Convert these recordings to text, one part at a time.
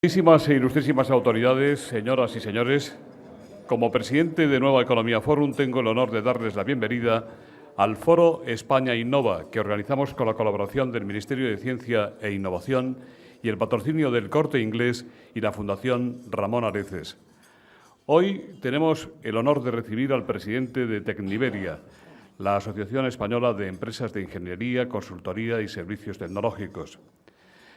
Ilustrísimas e ilustrísimas autoridades, señoras y señores, como presidente de Nueva Economía Forum tengo el honor de darles la bienvenida al Foro España Innova, que organizamos con la colaboración del Ministerio de Ciencia e Innovación y el patrocinio del Corte Inglés y la Fundación Ramón Areces. Hoy tenemos el honor de recibir al presidente de Tecniberia, la Asociación Española de Empresas de Ingeniería, Consultoría y Servicios Tecnológicos,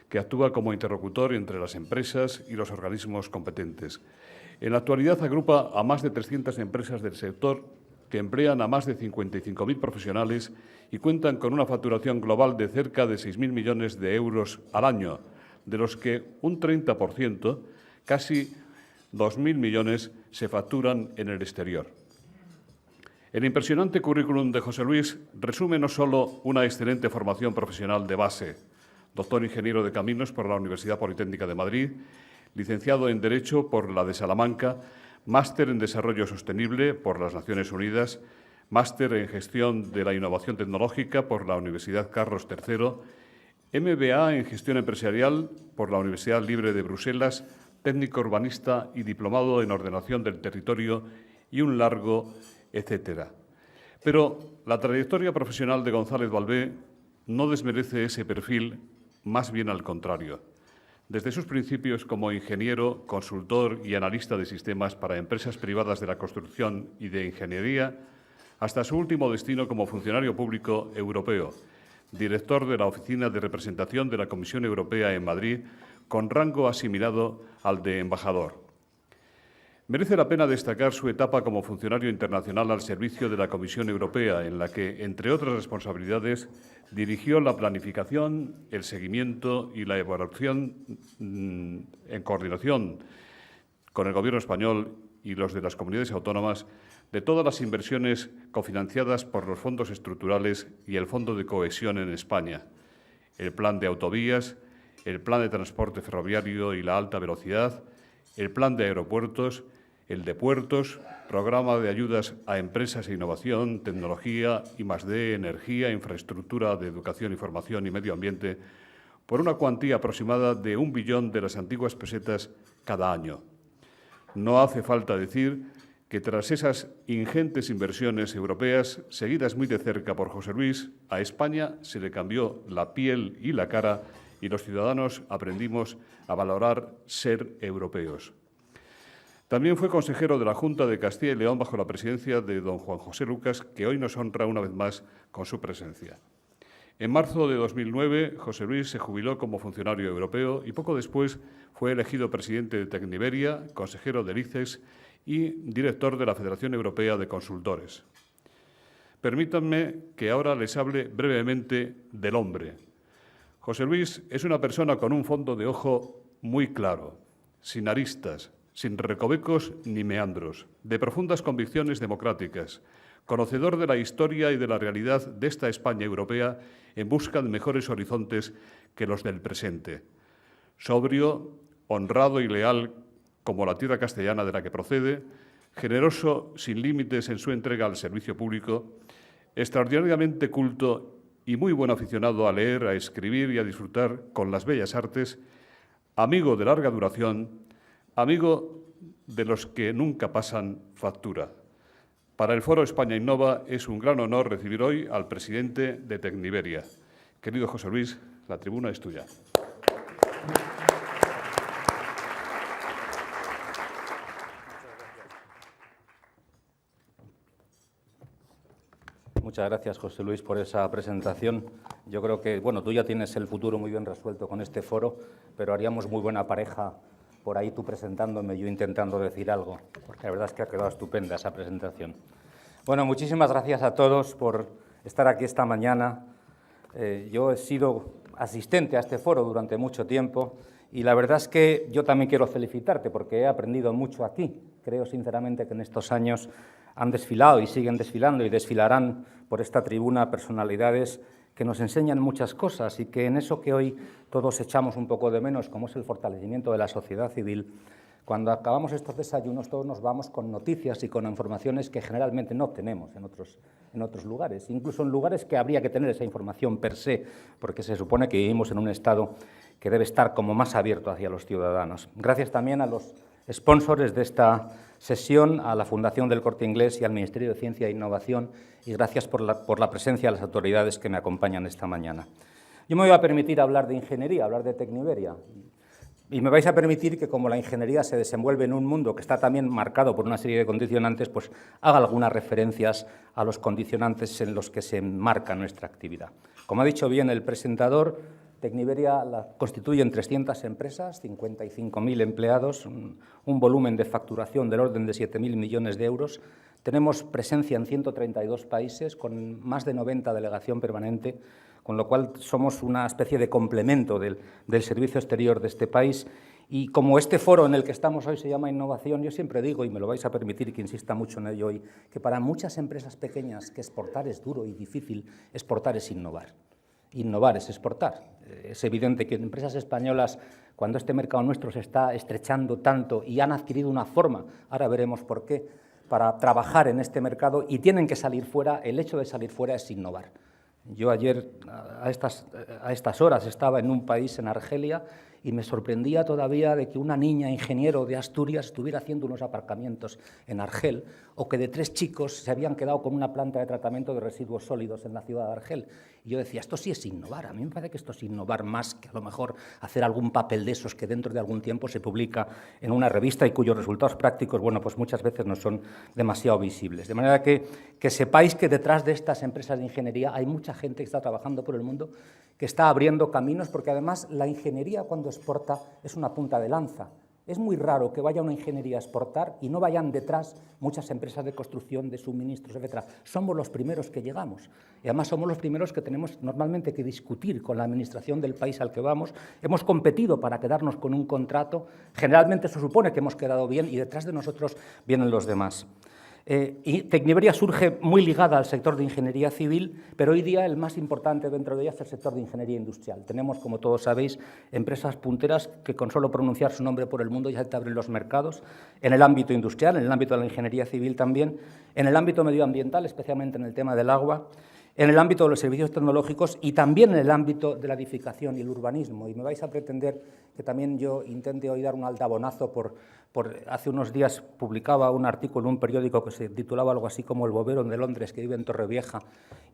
que actúa como interlocutor entre las empresas y los organismos competentes. En la actualidad agrupa a más de 300 empresas del sector que emplean a más de 55.000 profesionales y cuentan con una facturación global de cerca de 6.000 millones de euros al año, de los que un 30%, casi 2.000 millones, se facturan en el exterior. El impresionante currículum de José Luis resume no solo una excelente formación profesional de base, doctor ingeniero de caminos por la Universidad Politécnica de Madrid, licenciado en Derecho por la de Salamanca, máster en Desarrollo Sostenible por las Naciones Unidas, máster en Gestión de la Innovación Tecnológica por la Universidad Carlos III, MBA en Gestión Empresarial por la Universidad Libre de Bruselas, técnico urbanista y diplomado en Ordenación del Territorio y un largo etcétera. Pero la trayectoria profesional de González Valvé no desmerece ese perfil, más bien al contrario. Desde sus principios como ingeniero, consultor y analista de sistemas para empresas privadas de la construcción y de ingeniería, hasta su último destino como funcionario público europeo, director de la Oficina de Representación de la Comisión Europea en Madrid, con rango asimilado al de embajador. Merece la pena destacar su etapa como funcionario internacional al servicio de la Comisión Europea, en la que, entre otras responsabilidades, dirigió la planificación, el seguimiento y la evaluación en coordinación con el Gobierno español y los de las comunidades autónomas de todas las inversiones cofinanciadas por los fondos estructurales y el Fondo de Cohesión en España, el Plan de Autovías, el Plan de Transporte Ferroviario y la Alta Velocidad, el Plan de Aeropuertos, el de Puertos, Programa de Ayudas a Empresas e Innovación, Tecnología, I+D, Energía, Infraestructura de Educación y Formación y Medio Ambiente, por una cuantía aproximada de 1 billón de las antiguas pesetas cada año. No hace falta decir que tras esas ingentes inversiones europeas, seguidas muy de cerca por José Luis, a España se le cambió la piel y la cara y los ciudadanos aprendimos a valorar ser europeos. También fue consejero de la Junta de Castilla y León bajo la presidencia de don Juan José Lucas, que hoy nos honra una vez más con su presencia. En marzo de 2009, José Luis se jubiló como funcionario europeo y poco después fue elegido presidente de Tecniberia, consejero del ICES y director de la Federación Europea de Consultores. Permítanme que ahora les hable brevemente del hombre. José Luis es una persona con un fondo de ojo muy claro, sin aristas, sin recovecos ni meandros, de profundas convicciones democráticas, conocedor de la historia y de la realidad de esta España europea en busca de mejores horizontes que los del presente. Sobrio, honrado y leal como la tierra castellana de la que procede, generoso sin límites en su entrega al servicio público, extraordinariamente culto y muy buen aficionado a leer, a escribir y a disfrutar con las bellas artes, amigo de larga duración, amigo de los que nunca pasan factura. Para el Foro España Innova es un gran honor recibir hoy al presidente de Tecniberia. Querido José Luis, la tribuna es tuya. Muchas gracias, José Luis, por esa presentación. Yo creo que, bueno, tú ya tienes el futuro muy bien resuelto con este foro, pero haríamos muy buena pareja por ahí tú presentándome, yo intentando decir algo, porque la verdad es que ha quedado estupenda esa presentación. Bueno, muchísimas gracias a todos por estar aquí esta mañana. Yo he sido asistente a este foro durante mucho tiempo y la verdad es que yo también quiero felicitarte porque he aprendido mucho aquí. Creo sinceramente que en estos años han desfilado y siguen desfilando y desfilarán por esta tribuna personalidades que nos enseñan muchas cosas y que en eso que hoy todos echamos un poco de menos, como es el fortalecimiento de la sociedad civil, cuando acabamos estos desayunos todos nos vamos con noticias y con informaciones que generalmente no tenemos en otros lugares, incluso en lugares que habría que tener esa información per se, porque se supone que vivimos en un Estado que debe estar como más abierto hacia los ciudadanos. Gracias también a los sponsors de esta sesión, a la Fundación del Corte Inglés y al Ministerio de Ciencia e Innovación, y gracias por la presencia de las autoridades que me acompañan esta mañana. Yo me voy a permitir hablar de ingeniería, hablar de Tecniberia, y me vais a permitir que, como la ingeniería se desenvuelve en un mundo que está también marcado por una serie de condicionantes, pues haga algunas referencias a los condicionantes en los que se enmarca nuestra actividad. Como ha dicho bien el presentador, Tecniberia la constituyen 300 empresas, 55.000 empleados, un volumen de facturación del orden de 7.000 millones de euros. Tenemos presencia en 132 países, con más de 90 delegación permanente, con lo cual somos una especie de complemento del servicio exterior de este país. Y como este foro en el que estamos hoy se llama Innovación, yo siempre digo, y me lo vais a permitir que insista mucho en ello hoy, que para muchas empresas pequeñas que exportar es duro y difícil, exportar es innovar. Innovar es exportar. Es evidente que en empresas españolas, cuando este mercado nuestro se está estrechando tanto y han adquirido una forma, ahora veremos por qué, para trabajar en este mercado y tienen que salir fuera, el hecho de salir fuera es innovar. Yo ayer a estas horas estaba en un país, en Argelia, y me sorprendía todavía de que una niña ingeniero de Asturias estuviera haciendo unos aparcamientos en Argel, o que de 3 chicos se habían quedado con una planta de tratamiento de residuos sólidos en la ciudad de Argel. Y yo decía, esto sí es innovar. A mí me parece que esto es innovar más que a lo mejor hacer algún papel de esos que dentro de algún tiempo se publica en una revista y cuyos resultados prácticos, bueno, pues muchas veces no son demasiado visibles. De manera que sepáis que detrás de estas empresas de ingeniería hay mucha gente que está trabajando por el mundo, que está abriendo caminos, porque además la ingeniería cuando exporta es una punta de lanza. Es muy raro que vaya una ingeniería a exportar y no vayan detrás muchas empresas de construcción, de suministros, etc. Somos los primeros que llegamos. Y además somos los primeros que tenemos normalmente que discutir con la administración del país al que vamos. Hemos competido para quedarnos con un contrato. Generalmente se supone que hemos quedado bien y detrás de nosotros vienen los demás. Y Tecniberia surge muy ligada al sector de ingeniería civil, pero hoy día el más importante dentro de ella es el sector de ingeniería industrial. Tenemos, como todos sabéis, empresas punteras que con solo pronunciar su nombre por el mundo ya te abren los mercados, en el ámbito industrial, en el ámbito de la ingeniería civil también, en el ámbito medioambiental, especialmente en el tema del agua, en el ámbito de los servicios tecnológicos y también en el ámbito de la edificación y el urbanismo. Y me vais a pretender que también yo intente hoy dar un aldabonazo hace unos días publicaba un artículo en un periódico que se titulaba algo así como El bombero de Londres que vive en Torrevieja.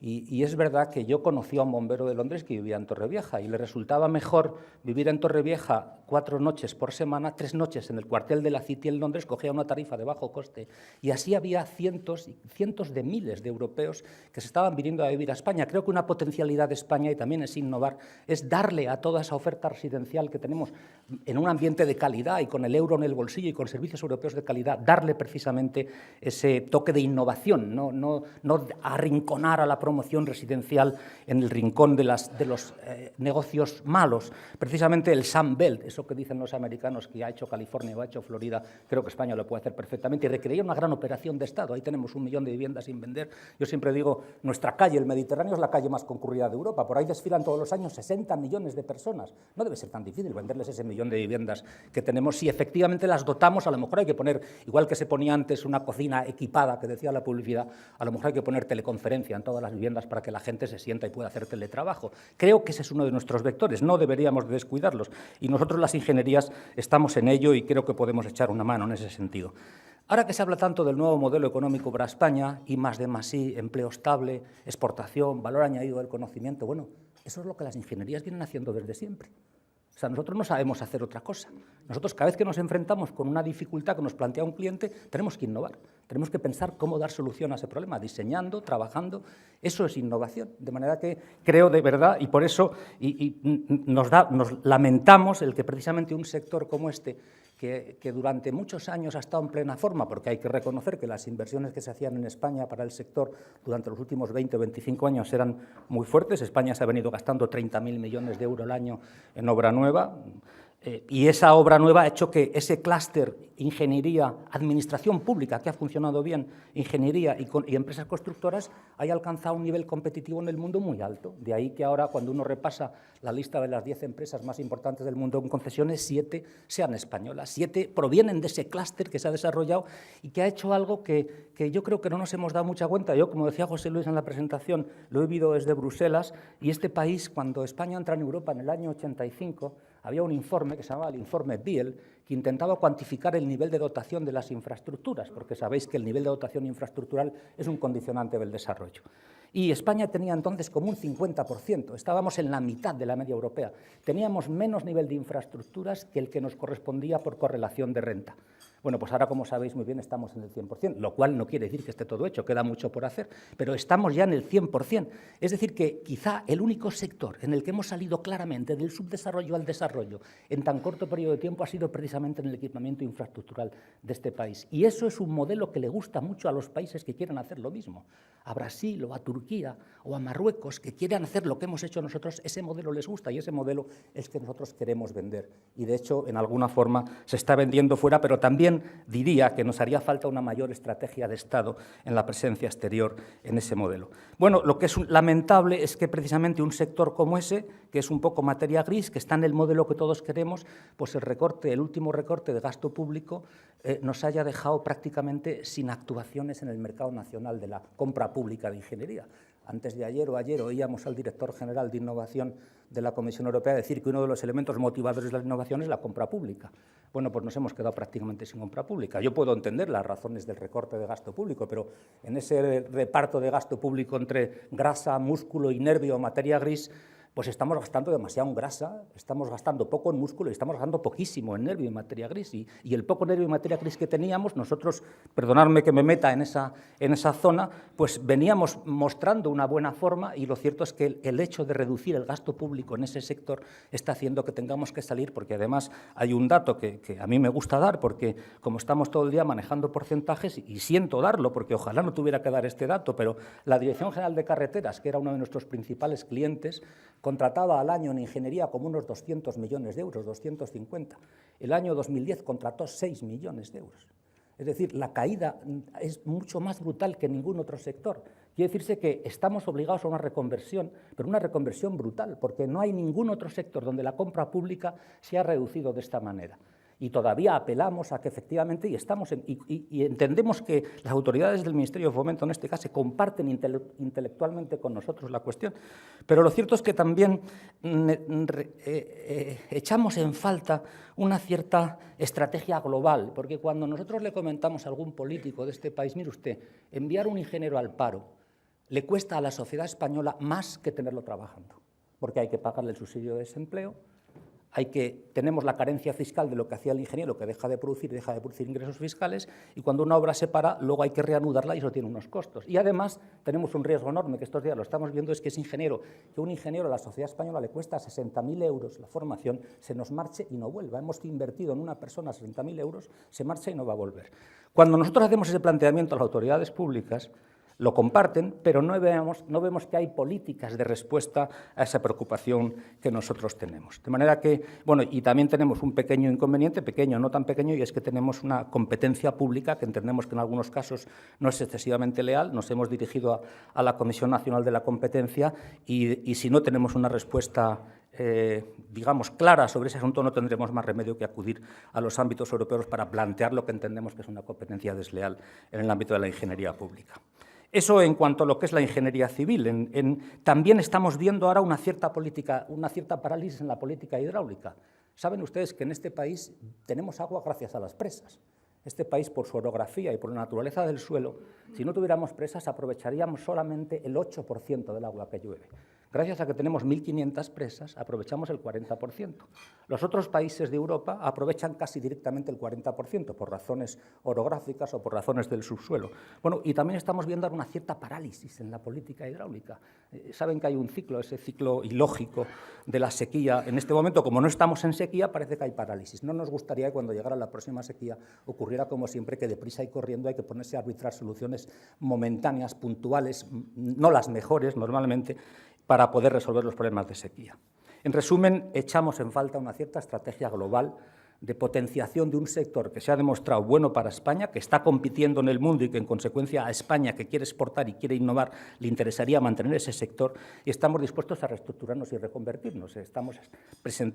Y es verdad que yo conocí a un bombero de Londres que vivía en Torrevieja y le resultaba mejor vivir en Torrevieja 4 noches por semana, 3 noches en el cuartel de la City en Londres, cogía una tarifa de bajo coste. Y así había cientos y cientos de miles de europeos que se estaban viniendo a vivir a España. Creo que una potencialidad de España, y también es innovar, es darle a toda esa oferta residencial que tenemos en un ambiente de calidad y con el euro en el bolsillo y con servicios europeos de calidad, darle precisamente ese toque de innovación, no arrinconar a la promoción residencial en el rincón de los negocios malos. Precisamente el Sun Belt, eso que dicen los americanos que ha hecho California o ha hecho Florida, creo que España lo puede hacer perfectamente y requeriría una gran operación de Estado. Ahí tenemos 1 millón de viviendas sin vender. Yo siempre digo, nuestra calle, el Mediterráneo, es la calle más concurrida de Europa. Por ahí desfilan todos los años 60 millones de personas. No debe ser tan difícil venderles ese millón de viviendas que tenemos si efectivamente las dotamos. A lo mejor hay que poner, igual que se ponía antes una cocina equipada, que decía la publicidad, a lo mejor hay que poner teleconferencia en todas las viviendas para que la gente se sienta y pueda hacer teletrabajo. Creo que ese es uno de nuestros vectores, no deberíamos de descuidarlos. Y nosotros las ingenierías estamos en ello y creo que podemos echar una mano en ese sentido. Ahora que se habla tanto del nuevo modelo económico para España, I+D+I, empleo estable, exportación, valor añadido del conocimiento, bueno, eso es lo que las ingenierías vienen haciendo desde siempre. O sea, nosotros no sabemos hacer otra cosa. Nosotros cada vez que nos enfrentamos con una dificultad que nos plantea un cliente, tenemos que innovar, tenemos que pensar cómo dar solución a ese problema, diseñando, trabajando. Eso es innovación. De manera que creo de verdad, y por eso nos lamentamos el que precisamente un sector como este, que durante muchos años ha estado en plena forma, porque hay que reconocer que las inversiones que se hacían en España para el sector durante los últimos 20 o 25 años eran muy fuertes. España se ha venido gastando 30.000 millones de euros al año en obra nueva. Y esa obra nueva ha hecho que ese clúster ingeniería, administración pública, que ha funcionado bien, ingeniería y empresas constructoras, haya alcanzado un nivel competitivo en el mundo muy alto. De ahí que ahora, cuando uno repasa la lista de las 10 empresas más importantes del mundo en concesiones, 7 sean españolas. 7 provienen de ese clúster que se ha desarrollado y que ha hecho algo que yo creo que no nos hemos dado mucha cuenta. Yo, como decía José Luis en la presentación, lo he vivido desde Bruselas, y este país, cuando España entra en Europa en el año 85, había un informe que se llamaba el informe Biel, que intentaba cuantificar el nivel de dotación de las infraestructuras, porque sabéis que el nivel de dotación infraestructural es un condicionante del desarrollo. Y España tenía entonces como un 50%, estábamos en la mitad de la media europea. Teníamos menos nivel de infraestructuras que el que nos correspondía por correlación de renta. Bueno, pues ahora, como sabéis muy bien, estamos en el 100%, lo cual no quiere decir que esté todo hecho, queda mucho por hacer, pero estamos ya en el 100%. Es decir, que quizá el único sector en el que hemos salido claramente del subdesarrollo al desarrollo en tan corto periodo de tiempo ha sido precisamente en el equipamiento infraestructural de este país. Y eso es un modelo que le gusta mucho a los países que quieren hacer lo mismo. A Brasil o a Turquía o a Marruecos, que quieran hacer lo que hemos hecho nosotros, ese modelo les gusta y ese modelo es que nosotros queremos vender. Y, de hecho, en alguna forma se está vendiendo fuera, pero también diría que nos haría falta una mayor estrategia de Estado en la presencia exterior en ese modelo. Bueno, lo que es lamentable es que precisamente un sector como ese, que es un poco materia gris, que está en el modelo que todos queremos, pues el último recorte de gasto público nos haya dejado prácticamente sin actuaciones en el mercado nacional de la compra pública de ingeniería. Antes de ayer o ayer oíamos al director general de Innovación de la Comisión Europea decir que uno de los elementos motivadores de la innovación es la compra pública. Bueno, pues nos hemos quedado prácticamente sin compra pública. Yo puedo entender las razones del recorte de gasto público, pero en ese reparto de gasto público entre grasa, músculo y nervio o materia gris, pues estamos gastando demasiado en grasa, estamos gastando poco en músculo y estamos gastando poquísimo en nervio y materia gris. Y el poco nervio y materia gris que teníamos, nosotros, perdonadme que me meta en esa zona, pues veníamos mostrando una buena forma y lo cierto es que el hecho de reducir el gasto público en ese sector está haciendo que tengamos que salir, porque además hay un dato que a mí me gusta dar, porque como estamos todo el día manejando porcentajes, y siento darlo, porque ojalá no tuviera que dar este dato, pero la Dirección General de Carreteras, que era uno de nuestros principales clientes, contrataba al año en ingeniería como unos 200 millones de euros, 250. El año 2010 contrató 6 millones de euros. Es decir, la caída es mucho más brutal que en ningún otro sector. Quiere decirse que estamos obligados a una reconversión, pero una reconversión brutal, porque no hay ningún otro sector donde la compra pública se ha reducido de esta manera. Y todavía apelamos a que efectivamente, y entendemos que las autoridades del Ministerio de Fomento en este caso comparten intelectualmente con nosotros la cuestión, pero lo cierto es que también echamos en falta una cierta estrategia global, porque cuando nosotros le comentamos a algún político de este país, mire usted, enviar un ingeniero al paro le cuesta a la sociedad española más que tenerlo trabajando, porque hay que pagarle el subsidio de desempleo, tenemos la carencia fiscal de lo que hacía el ingeniero, que deja de producir ingresos fiscales, y cuando una obra se para, luego hay que reanudarla y eso tiene unos costos. Y además tenemos un riesgo enorme, que estos días lo estamos viendo, es que un ingeniero a la sociedad española le cuesta 60.000 euros la formación, se nos marche y no vuelva. Hemos invertido en una persona 60.000 euros, se marcha y no va a volver. Cuando nosotros hacemos ese planteamiento a las autoridades públicas, lo comparten, pero no vemos que hay políticas de respuesta a esa preocupación que nosotros tenemos. De manera que, bueno, y también tenemos un pequeño inconveniente, pequeño, no tan pequeño, y es que tenemos una competencia pública que entendemos que en algunos casos no es excesivamente leal. Nos hemos dirigido a la Comisión Nacional de la Competencia y si no tenemos una respuesta digamos, clara sobre ese asunto, no tendremos más remedio que acudir a los ámbitos europeos para plantear lo que entendemos que es una competencia desleal en el ámbito de la ingeniería pública. Eso en cuanto a lo que es la ingeniería civil. También estamos viendo ahora una cierta parálisis en la política hidráulica. Saben ustedes que en este país tenemos agua gracias a las presas. Este país, por su orografía y por la naturaleza del suelo, si no tuviéramos presas, aprovecharíamos solamente el 8% del agua que llueve. Gracias a que tenemos 1.500 presas, aprovechamos el 40%. Los otros países de Europa aprovechan casi directamente el 40%, por razones orográficas o por razones del subsuelo. Bueno, y también estamos viendo una cierta parálisis en la política hidráulica. Saben que hay un ciclo, ese ciclo ilógico de la sequía. En este momento, como no estamos en sequía, parece que hay parálisis. No nos gustaría que cuando llegara la próxima sequía ocurriera como siempre, que deprisa y corriendo hay que ponerse a arbitrar soluciones momentáneas, puntuales, no las mejores normalmente, para poder resolver los problemas de sequía. En resumen, echamos en falta una cierta estrategia global de potenciación de un sector que se ha demostrado bueno para España, que está compitiendo en el mundo y que, en consecuencia, a España, que quiere exportar y quiere innovar, le interesaría mantener ese sector, y estamos dispuestos a reestructurarnos y reconvertirnos. Estamos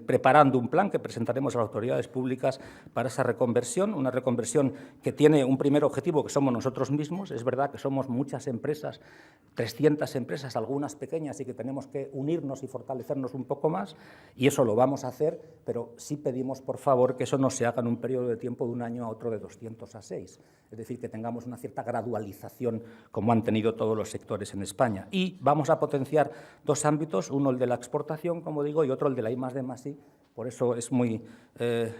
preparando un plan que presentaremos a las autoridades públicas para esa reconversión, una reconversión que tiene un primer objetivo, que somos nosotros mismos. Es verdad que somos muchas empresas, 300 empresas, algunas pequeñas, y que tenemos que unirnos y fortalecernos un poco más, y eso lo vamos a hacer, pero sí pedimos, por favor, que eso no se haga en un periodo de tiempo de un año a otro de 200 a 6, es decir, que tengamos una cierta gradualización como han tenido todos los sectores en España. Y vamos a potenciar dos ámbitos, uno el de la exportación, como digo, y otro el de la I+D+I. Por eso es muy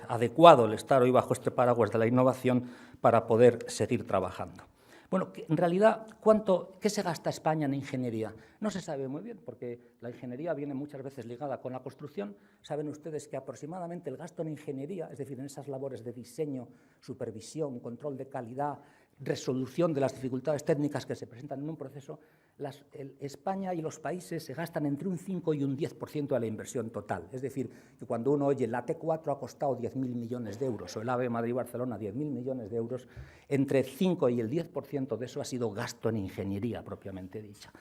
adecuado el estar hoy bajo este paraguas de la innovación para poder seguir trabajando. Bueno, en realidad, ¿qué se gasta España en ingeniería? No se sabe muy bien, porque la ingeniería viene muchas veces ligada con la construcción. Saben ustedes que aproximadamente el gasto en ingeniería, es decir, en esas labores de diseño, supervisión, control de calidad, resolución de las dificultades técnicas que se presentan en un proceso, España y los países se gastan entre un 5 y un 10% de la inversión total. Es decir, que cuando uno oye la T4 ha costado 10.000 millones de euros o el AVE Madrid-Barcelona 10.000 millones de euros, entre el 5 y el 10% de eso ha sido gasto en ingeniería propiamente dicha.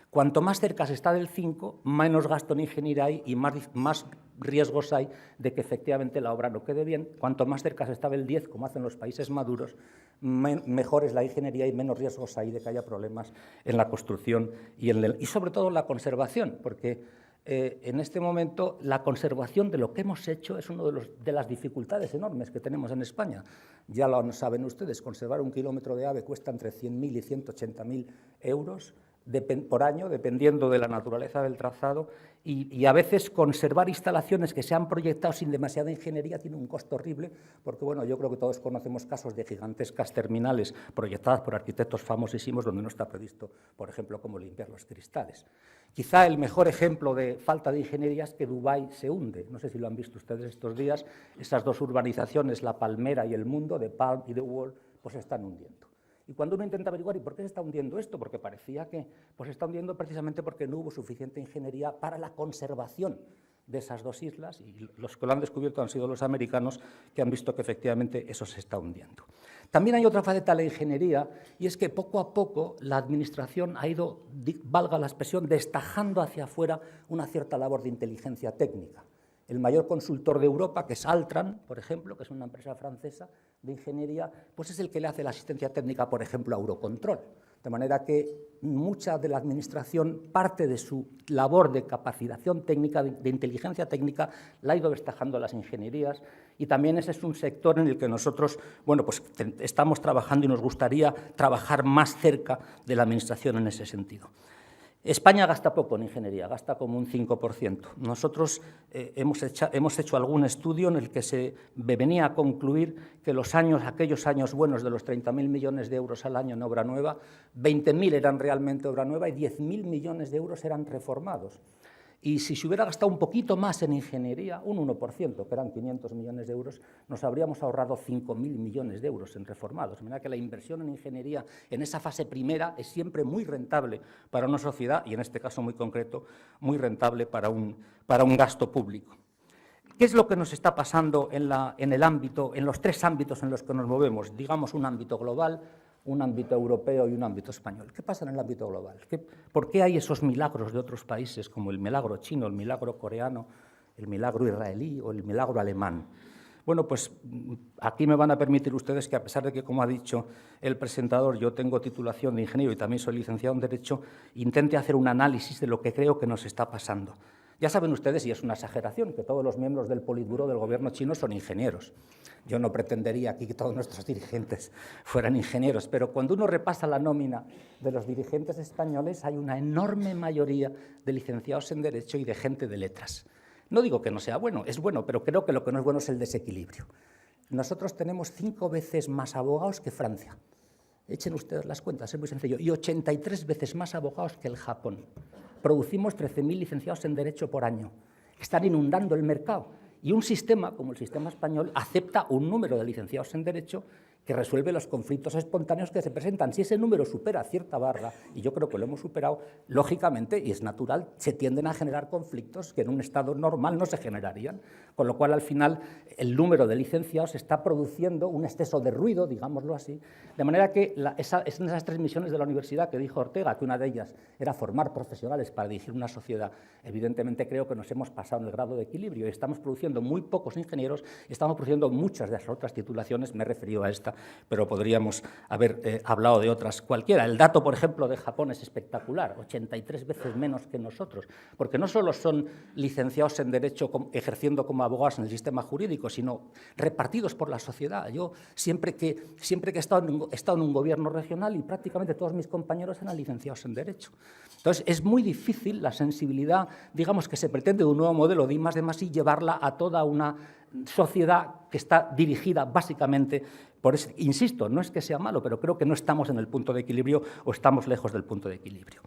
Cuanto más cerca se está del 5, menos gasto en ingeniería hay y más riesgos hay de que efectivamente la obra no quede bien. Cuanto más cerca se está del 10, como hacen los países maduros, mejor es la ingeniería y menos riesgos hay de que haya problemas en la construcción y sobre todo en la conservación, porque en este momento la conservación de lo que hemos hecho es una de las dificultades enormes que tenemos en España. Ya lo saben ustedes, conservar un kilómetro de AVE cuesta entre 100.000 y 180.000 euros por año, dependiendo de la naturaleza del trazado, y a veces conservar instalaciones que se han proyectado sin demasiada ingeniería tiene un costo horrible, porque bueno, yo creo que todos conocemos casos de gigantescas terminales proyectadas por arquitectos famosísimos donde no está previsto, por ejemplo, cómo limpiar los cristales. Quizá el mejor ejemplo de falta de ingeniería es que Dubái se hunde. No sé si lo han visto ustedes estos días, esas dos urbanizaciones, La Palmera y El Mundo, The Palm y The Wall, pues se están hundiendo. Y cuando uno intenta averiguar ¿y por qué se está hundiendo esto? Porque parecía que se está hundiendo precisamente porque no hubo suficiente ingeniería para la conservación de esas dos islas, y los que lo han descubierto han sido los americanos, que han visto que efectivamente eso se está hundiendo. También hay otra faceta de la ingeniería, y es que poco a poco la Administración ha ido, valga la expresión, destajando hacia afuera una cierta labor de inteligencia técnica. El mayor consultor de Europa, que es Altran, por ejemplo, que es una empresa francesa de ingeniería, pues es el que le hace la asistencia técnica, por ejemplo, a Eurocontrol. De manera que mucha de la Administración, parte de su labor de capacitación técnica, de inteligencia técnica, la ha ido destajando a las ingenierías, y también ese es un sector en el que nosotros, bueno, pues estamos trabajando y nos gustaría trabajar más cerca de la Administración en ese sentido. España gasta poco en ingeniería, gasta como un 5%. Nosotros hemos hecho algún estudio en el que se venía a concluir que aquellos años buenos de los 30.000 millones de euros al año en obra nueva, 20.000 eran realmente obra nueva y 10.000 millones de euros eran reformados. Y si se hubiera gastado un poquito más en ingeniería, un 1%, que eran 500 millones de euros, nos habríamos ahorrado 5.000 millones de euros en reformados. De manera que la inversión en ingeniería en esa fase primera es siempre muy rentable para una sociedad, y en este caso muy concreto, muy rentable para un gasto público. ¿Qué es lo que nos está pasando en los tres ámbitos en los que nos movemos? Digamos, un ámbito global, un ámbito europeo y un ámbito español. ¿Qué pasa en el ámbito global? ¿Por qué hay esos milagros de otros países, como el milagro chino, el milagro coreano, el milagro israelí o el milagro alemán? Bueno, pues aquí me van a permitir ustedes que, a pesar de que, como ha dicho el presentador, yo tengo titulación de ingeniero y también soy licenciado en Derecho, intente hacer un análisis de lo que creo que nos está pasando. Ya saben ustedes, y es una exageración, que todos los miembros del Politburó del gobierno chino son ingenieros. Yo no pretendería aquí que todos nuestros dirigentes fueran ingenieros, pero cuando uno repasa la nómina de los dirigentes españoles, hay una enorme mayoría de licenciados en Derecho y de gente de letras. No digo que no sea bueno, es bueno, pero creo que lo que no es bueno es el desequilibrio. Nosotros tenemos 5 veces más abogados que Francia. Echen ustedes las cuentas, es muy sencillo. Y 83 veces más abogados que el Japón. Producimos 13.000 licenciados en Derecho por año. Están inundando el mercado. Y un sistema como el sistema español acepta un número de licenciados en Derecho que resuelve los conflictos espontáneos que se presentan. Si ese número supera cierta barra, y yo creo que lo hemos superado, lógicamente, y es natural, se tienden a generar conflictos que en un estado normal no se generarían, con lo cual al final el número de licenciados está produciendo un exceso de ruido, digámoslo así, de manera que esas 3 misiones de la universidad que dijo Ortega, que una de ellas era formar profesionales para dirigir una sociedad, evidentemente creo que nos hemos pasado en el grado de equilibrio y estamos produciendo muy pocos ingenieros y estamos produciendo muchas de las otras titulaciones, me he referido a esta, pero podríamos haber hablado de otras cualquiera. El dato, por ejemplo, de Japón es espectacular, 83 veces menos que nosotros, porque no solo son licenciados en Derecho ejerciendo como abogados en el sistema jurídico, sino repartidos por la sociedad. Yo siempre que he estado en un gobierno regional y prácticamente todos mis compañeros eran licenciados en Derecho. Entonces, es muy difícil la sensibilidad, digamos, que se pretende de un nuevo modelo de I+D+I llevarla a toda una sociedad que está dirigida básicamente por ese. Insisto, no es que sea malo, pero creo que no estamos en el punto de equilibrio o estamos lejos del punto de equilibrio.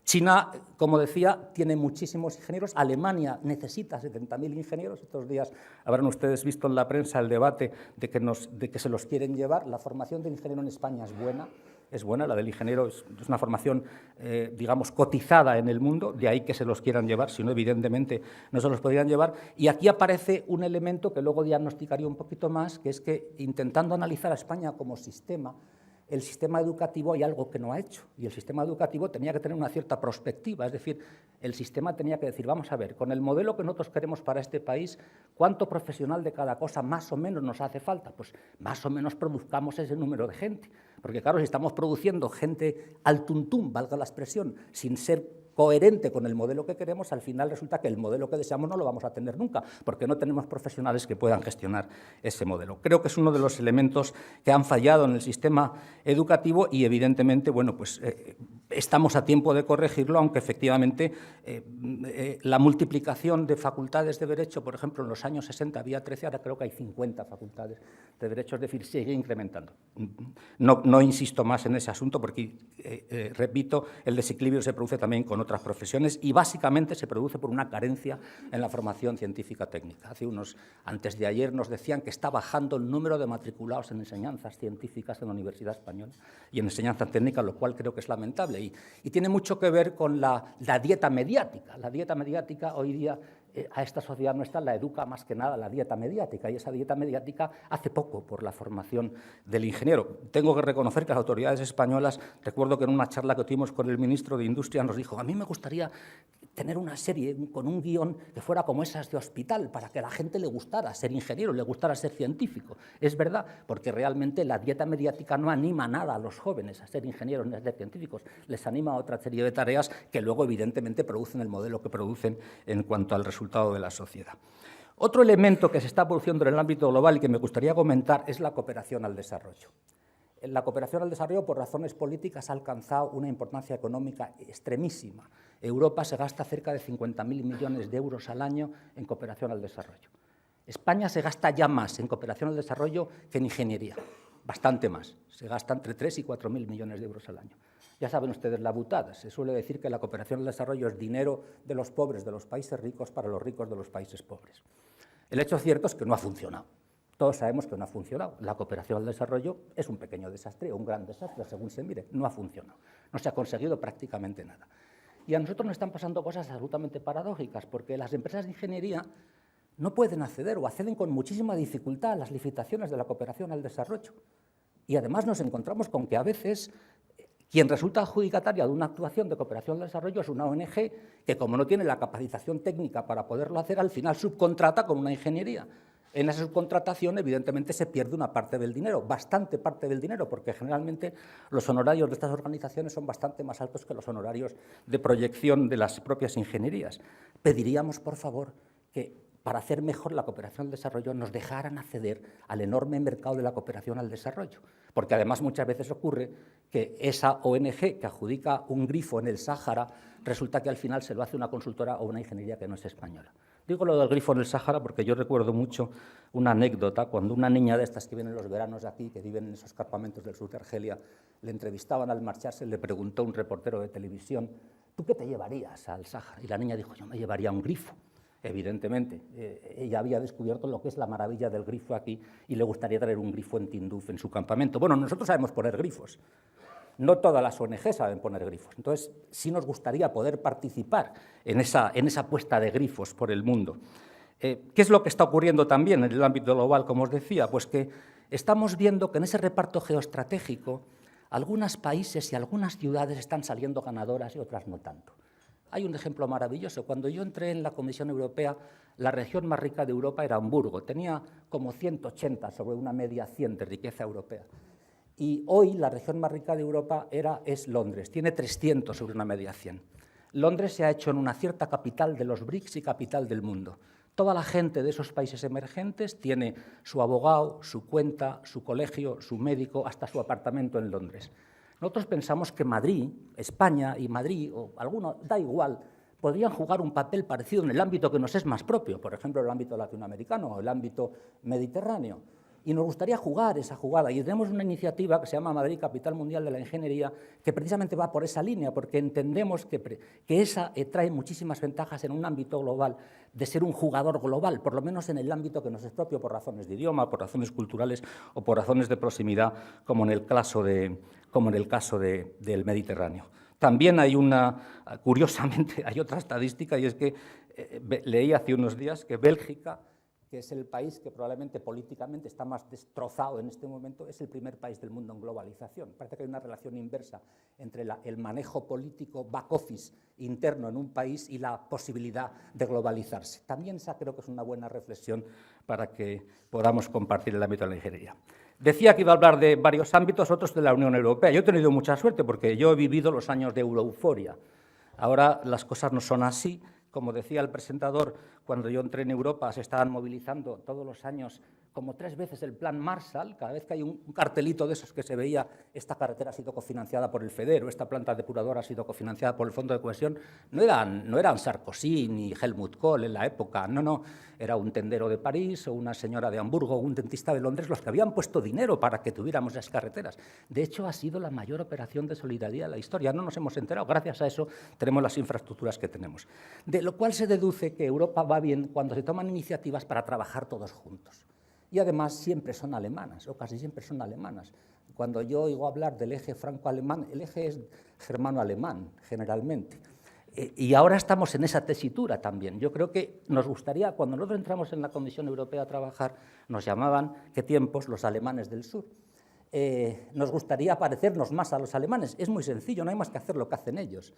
China, como decía, tiene muchísimos ingenieros. Alemania necesita 70.000 ingenieros. Estos días habrán ustedes visto en la prensa el debate de que se los quieren llevar. La formación del ingeniero en España es buena, la del ingeniero es una formación, digamos, cotizada en el mundo, de ahí que se los quieran llevar, si no, evidentemente, no se los podrían llevar. Y aquí aparece un elemento que luego diagnosticaría un poquito más, que es que, intentando analizar a España como sistema, el sistema educativo hay algo que no ha hecho, y el sistema educativo tenía que tener una cierta prospectiva, es decir, el sistema tenía que decir, vamos a ver, con el modelo que nosotros queremos para este país, ¿cuánto profesional de cada cosa más o menos nos hace falta? Pues más o menos produzcamos ese número de gente, porque claro, si estamos produciendo gente al tuntún, valga la expresión, sin ser coherente con el modelo que queremos, al final resulta que el modelo que deseamos no lo vamos a tener nunca, porque no tenemos profesionales que puedan gestionar ese modelo. Creo que es uno de los elementos que han fallado en el sistema educativo y, evidentemente, bueno, pues estamos a tiempo de corregirlo, aunque efectivamente la multiplicación de facultades de Derecho, por ejemplo, en los años 60 había 13, ahora creo que hay 50 facultades de Derecho, es decir, sigue incrementando. No insisto más en ese asunto porque, repito, el desequilibrio se produce también con otras profesiones y básicamente se produce por una carencia en la formación científica técnica. Antes de ayer nos decían que está bajando el número de matriculados en enseñanzas científicas en la Universidad Española y en enseñanza técnica, lo cual creo que es lamentable y tiene mucho que ver con la dieta mediática. La dieta mediática hoy día a esta sociedad nuestra la educa más que nada la dieta mediática y esa dieta mediática hace poco por la formación del ingeniero. Tengo que reconocer que las autoridades españolas, recuerdo que en una charla que tuvimos con el ministro de Industria nos dijo, a mí me gustaría tener una serie con un guión que fuera como esas de hospital para que a la gente le gustara ser ingeniero, le gustara ser científico. Es verdad, porque realmente la dieta mediática no anima nada a los jóvenes a ser ingenieros ni a ser científicos, les anima a otra serie de tareas que luego evidentemente producen el modelo que producen en cuanto al resultado de la sociedad. Otro elemento que se está produciendo en el ámbito global y que me gustaría comentar es la cooperación al desarrollo. La cooperación al desarrollo, por razones políticas, ha alcanzado una importancia económica extremísima. Europa se gasta cerca de 50.000 millones de euros al año en cooperación al desarrollo. España se gasta ya más en cooperación al desarrollo que en ingeniería, bastante más. Se gasta entre 3 y 4.000 millones de euros al año. Ya saben ustedes la butada, se suele decir que la cooperación al desarrollo es dinero de los pobres de los países ricos para los ricos de los países pobres. El hecho cierto es que no ha funcionado. Todos sabemos que no ha funcionado. La cooperación al desarrollo es un pequeño desastre o un gran desastre, según se mire. No ha funcionado. No se ha conseguido prácticamente nada. Y a nosotros nos están pasando cosas absolutamente paradójicas, porque las empresas de ingeniería no pueden acceder o acceden con muchísima dificultad a las licitaciones de la cooperación al desarrollo. Y además nos encontramos con que a veces quien resulta adjudicataria de una actuación de cooperación al desarrollo es una ONG que, como no tiene la capacitación técnica para poderlo hacer, al final subcontrata con una ingeniería. En esa subcontratación, evidentemente, se pierde una parte del dinero, bastante parte del dinero, porque generalmente los honorarios de estas organizaciones son bastante más altos que los honorarios de proyección de las propias ingenierías. Pediríamos, por favor, que para hacer mejor la cooperación al desarrollo nos dejaran acceder al enorme mercado de la cooperación al desarrollo, porque además muchas veces ocurre que esa ONG que adjudica un grifo en el Sáhara resulta que al final se lo hace una consultora o una ingeniería que no es española. Digo lo del grifo en el Sáhara porque yo recuerdo mucho una anécdota cuando una niña de estas que vienen los veranos de aquí, que viven en esos campamentos del sur de Argelia, le entrevistaban al marcharse, le preguntó un reportero de televisión, ¿tú qué te llevarías al Sáhara? Y la niña dijo, yo me llevaría un grifo. evidentemente. Ella había descubierto lo que es la maravilla del grifo aquí y le gustaría traer un grifo en Tinduf en su campamento. Bueno, nosotros sabemos poner grifos. No todas las ONG saben poner grifos. Entonces, sí nos gustaría poder participar en esa puesta de grifos por el mundo. ¿Qué es lo que está ocurriendo también en el ámbito global, como os decía? Pues que estamos viendo que en ese reparto geoestratégico algunos países y algunas ciudades están saliendo ganadoras y otras no tanto. Hay un ejemplo maravilloso. Cuando yo entré en la Comisión Europea, la región más rica de Europa era Hamburgo. Tenía como 180 sobre una media 100 de riqueza europea. Y hoy la región más rica de Europa es Londres. Tiene 300 sobre una media 100. Londres se ha hecho en una cierta capital de los BRICS y capital del mundo. Toda la gente de esos países emergentes tiene su abogado, su cuenta, su colegio, su médico, hasta su apartamento en Londres. Nosotros pensamos que Madrid, España y Madrid, o alguno, da igual, podrían jugar un papel parecido en el ámbito que nos es más propio, por ejemplo, el ámbito latinoamericano o el ámbito mediterráneo. Y nos gustaría jugar esa jugada. Y tenemos una iniciativa que se llama Madrid Capital Mundial de la Ingeniería, que precisamente va por esa línea, porque entendemos que esa trae muchísimas ventajas en un ámbito global, de ser un jugador global, por lo menos en el ámbito que nos es propio, por razones de idioma, por razones culturales o por razones de proximidad, como en el caso del Mediterráneo. También hay curiosamente, hay otra estadística, y es que leí hace unos días que Bélgica, que es el país que probablemente políticamente está más destrozado en este momento, es el primer país del mundo en globalización. Parece que hay una relación inversa entre el manejo político back office interno en un país y la posibilidad de globalizarse. También esa creo que es una buena reflexión para que podamos compartir el ámbito de la ingeniería. Decía que iba a hablar de varios ámbitos, otros de la Unión Europea. Yo he tenido mucha suerte porque yo he vivido los años de euroeuforia. Ahora las cosas no son así. Como decía el presentador, cuando yo entré en Europa se estaban movilizando todos los años como 3 veces el plan Marshall. Cada vez que hay un cartelito de esos que se veía, esta carretera ha sido cofinanciada por el FEDER, o esta planta depuradora ha sido cofinanciada por el Fondo de Cohesión, no eran Sarkozy ni Helmut Kohl en la época, no, era un tendero de París o una señora de Hamburgo o un dentista de Londres los que habían puesto dinero para que tuviéramos esas carreteras. De hecho, ha sido la mayor operación de solidaridad de la historia, no nos hemos enterado, gracias a eso tenemos las infraestructuras que tenemos. De lo cual se deduce que Europa va bien cuando se toman iniciativas para trabajar todos juntos. Y además siempre son alemanas, o casi siempre son alemanas. Cuando yo oigo hablar del eje franco-alemán, el eje es germano-alemán, generalmente. Y ahora estamos en esa tesitura también. Yo creo que nos gustaría, cuando nosotros entramos en la Comisión Europea a trabajar, nos llamaban, ¿qué tiempos?, los alemanes del sur. Nos gustaría parecernos más a los alemanes. Es muy sencillo, no hay más que hacer lo que hacen ellos.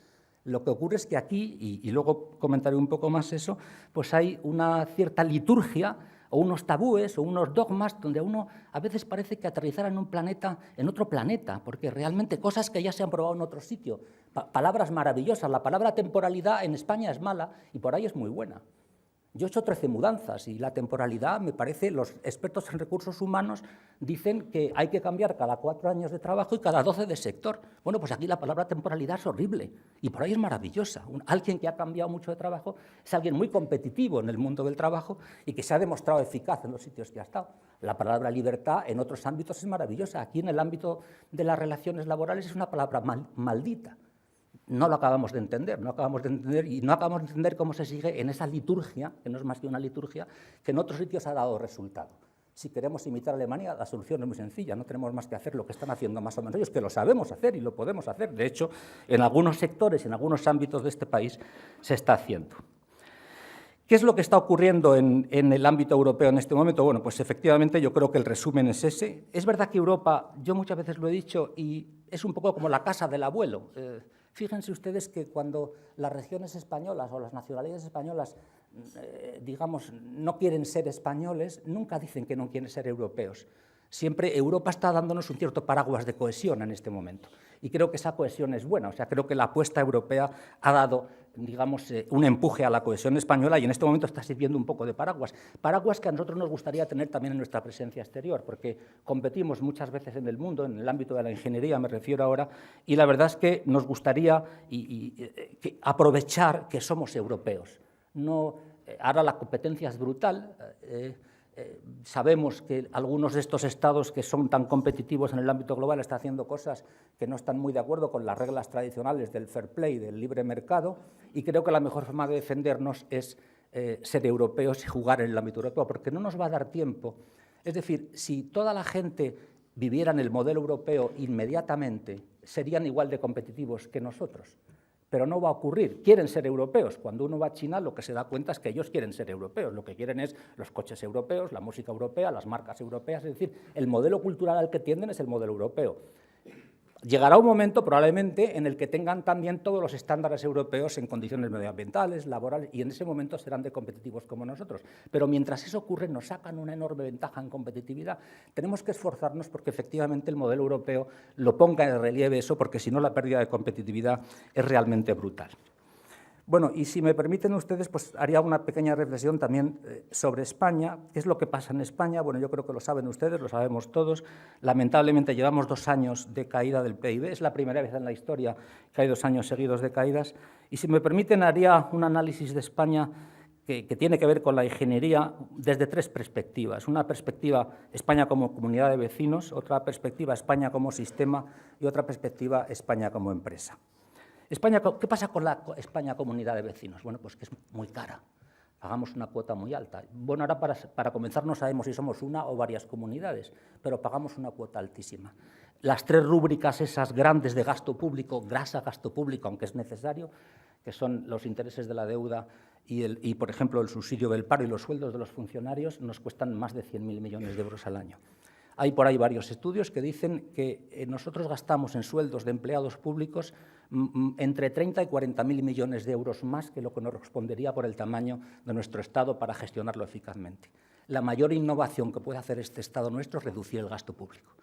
Lo que ocurre es que aquí, y luego comentaré un poco más eso, pues hay una cierta liturgia o unos tabúes o unos dogmas donde a uno a veces parece que aterrizara en otro planeta, porque realmente cosas que ya se han probado en otro sitio, palabras maravillosas. La palabra temporalidad en España es mala y por ahí es muy buena. Yo he hecho 13 mudanzas y la temporalidad, me parece, los expertos en recursos humanos dicen que hay que cambiar cada 4 años de trabajo y cada 12 de sector. Bueno, pues aquí la palabra temporalidad es horrible y por ahí es maravillosa. Alguien que ha cambiado mucho de trabajo es alguien muy competitivo en el mundo del trabajo y que se ha demostrado eficaz en los sitios que ha estado. La palabra libertad en otros ámbitos es maravillosa. Aquí en el ámbito de las relaciones laborales es una palabra maldita. No lo acabamos de entender, y no acabamos de entender cómo se sigue en esa liturgia, que no es más que una liturgia, que en otros sitios ha dado resultado. Si queremos imitar a Alemania, la solución es muy sencilla, no tenemos más que hacer lo que están haciendo más o menos ellos, que lo sabemos hacer y lo podemos hacer. De hecho, en algunos sectores, en algunos ámbitos de este país, se está haciendo. ¿Qué es lo que está ocurriendo en el ámbito europeo en este momento? Bueno, pues efectivamente yo creo que el resumen es ese. Es verdad que Europa, yo muchas veces lo he dicho, y es un poco como la casa del abuelo. Fíjense ustedes que cuando las regiones españolas o las nacionalidades españolas, digamos, no quieren ser españoles, nunca dicen que no quieren ser europeos. Siempre Europa está dándonos un cierto paraguas de cohesión en este momento. Y creo que esa cohesión es buena. O sea, creo que la apuesta europea ha dado, digamos, un empuje a la cohesión española y en este momento está sirviendo un poco de paraguas. Paraguas que a nosotros nos gustaría tener también en nuestra presencia exterior, porque competimos muchas veces en el mundo, en el ámbito de la ingeniería me refiero ahora, y la verdad es que nos gustaría aprovechar que somos europeos. No, ahora la competencia es brutal. Sabemos que algunos de estos estados que son tan competitivos en el ámbito global están haciendo cosas que no están muy de acuerdo con las reglas tradicionales del fair play, del libre mercado, y creo que la mejor forma de defendernos es ser europeos y jugar en el ámbito europeo, porque no nos va a dar tiempo. Es decir, si toda la gente viviera en el modelo europeo inmediatamente, serían igual de competitivos que nosotros. Pero no va a ocurrir. Quieren ser europeos. Cuando uno va a China, lo que se da cuenta es que ellos quieren ser europeos. Lo que quieren es los coches europeos, la música europea, las marcas europeas. Es decir, el modelo cultural al que tienden es el modelo europeo. Llegará un momento, probablemente, en el que tengan también todos los estándares europeos en condiciones medioambientales, laborales, y en ese momento serán de competitivos como nosotros. Pero mientras eso ocurre, nos sacan una enorme ventaja en competitividad. Tenemos que esforzarnos porque efectivamente el modelo europeo lo ponga en relieve eso, porque si no la pérdida de competitividad es realmente brutal. Bueno, y si me permiten ustedes, pues haría una pequeña reflexión también sobre España. ¿Qué es lo que pasa en España? Bueno, yo creo que lo saben ustedes, lo sabemos todos. Lamentablemente llevamos 2 años de caída del PIB. Es la primera vez en la historia que hay 2 años seguidos de caídas. Y si me permiten, haría un análisis de España que tiene que ver con la ingeniería desde 3 perspectivas. Una perspectiva España como comunidad de vecinos, otra perspectiva España como sistema y otra perspectiva España como empresa. España, ¿qué pasa con la España comunidad de vecinos? Bueno, pues que es muy cara, pagamos una cuota muy alta. Bueno, ahora para comenzar no sabemos si somos una o varias comunidades, pero pagamos una cuota altísima. Las 3 rúbricas esas grandes de gasto público, grasa gasto público, aunque es necesario, que son los intereses de la deuda y, por ejemplo, el subsidio del paro y los sueldos de los funcionarios, nos cuestan más de 100.000 millones de euros al año. Hay por ahí varios estudios que dicen que nosotros gastamos en sueldos de empleados públicos entre 30 y 40.000 millones de euros más que lo que nos correspondería por el tamaño de nuestro Estado para gestionarlo eficazmente. La mayor innovación que puede hacer este Estado nuestro es reducir el gasto público.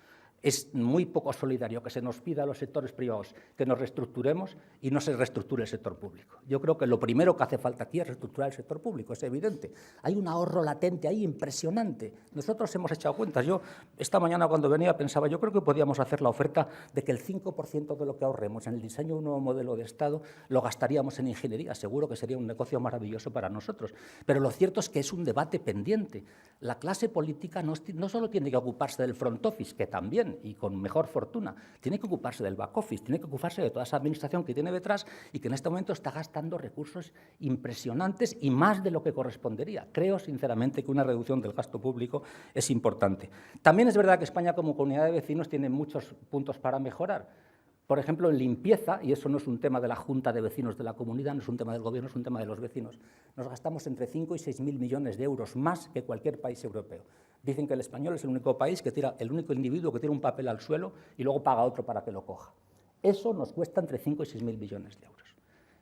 Es muy poco solidario que se nos pida a los sectores privados que nos reestructuremos y no se reestructure el sector público. Yo creo que lo primero que hace falta aquí es reestructurar el sector público, es evidente. Hay un ahorro latente ahí impresionante. Nosotros hemos echado cuentas. Yo esta mañana cuando venía pensaba, yo creo que podíamos hacer la oferta de que el 5% de lo que ahorremos en el diseño de un nuevo modelo de Estado lo gastaríamos en ingeniería. Seguro que sería un negocio maravilloso para nosotros. Pero lo cierto es que es un debate pendiente. La clase política no solo tiene que ocuparse del front office, que también, y con mejor fortuna, tiene que ocuparse del back office, tiene que ocuparse de toda esa administración que tiene detrás y que en este momento está gastando recursos impresionantes y más de lo que correspondería. Creo, sinceramente, que una reducción del gasto público es importante. También es verdad que España, como comunidad de vecinos, tiene muchos puntos para mejorar. Por ejemplo, en limpieza, y eso no es un tema de la Junta de Vecinos de la comunidad, no es un tema del Gobierno, es un tema de los vecinos, nos gastamos entre 5 y 6.000 millones de euros más que cualquier país europeo. Dicen que el español es el único país que tira, el único individuo que tira un papel al suelo y luego paga a otro para que lo coja. Eso nos cuesta entre 5 y 6.000 millones de euros.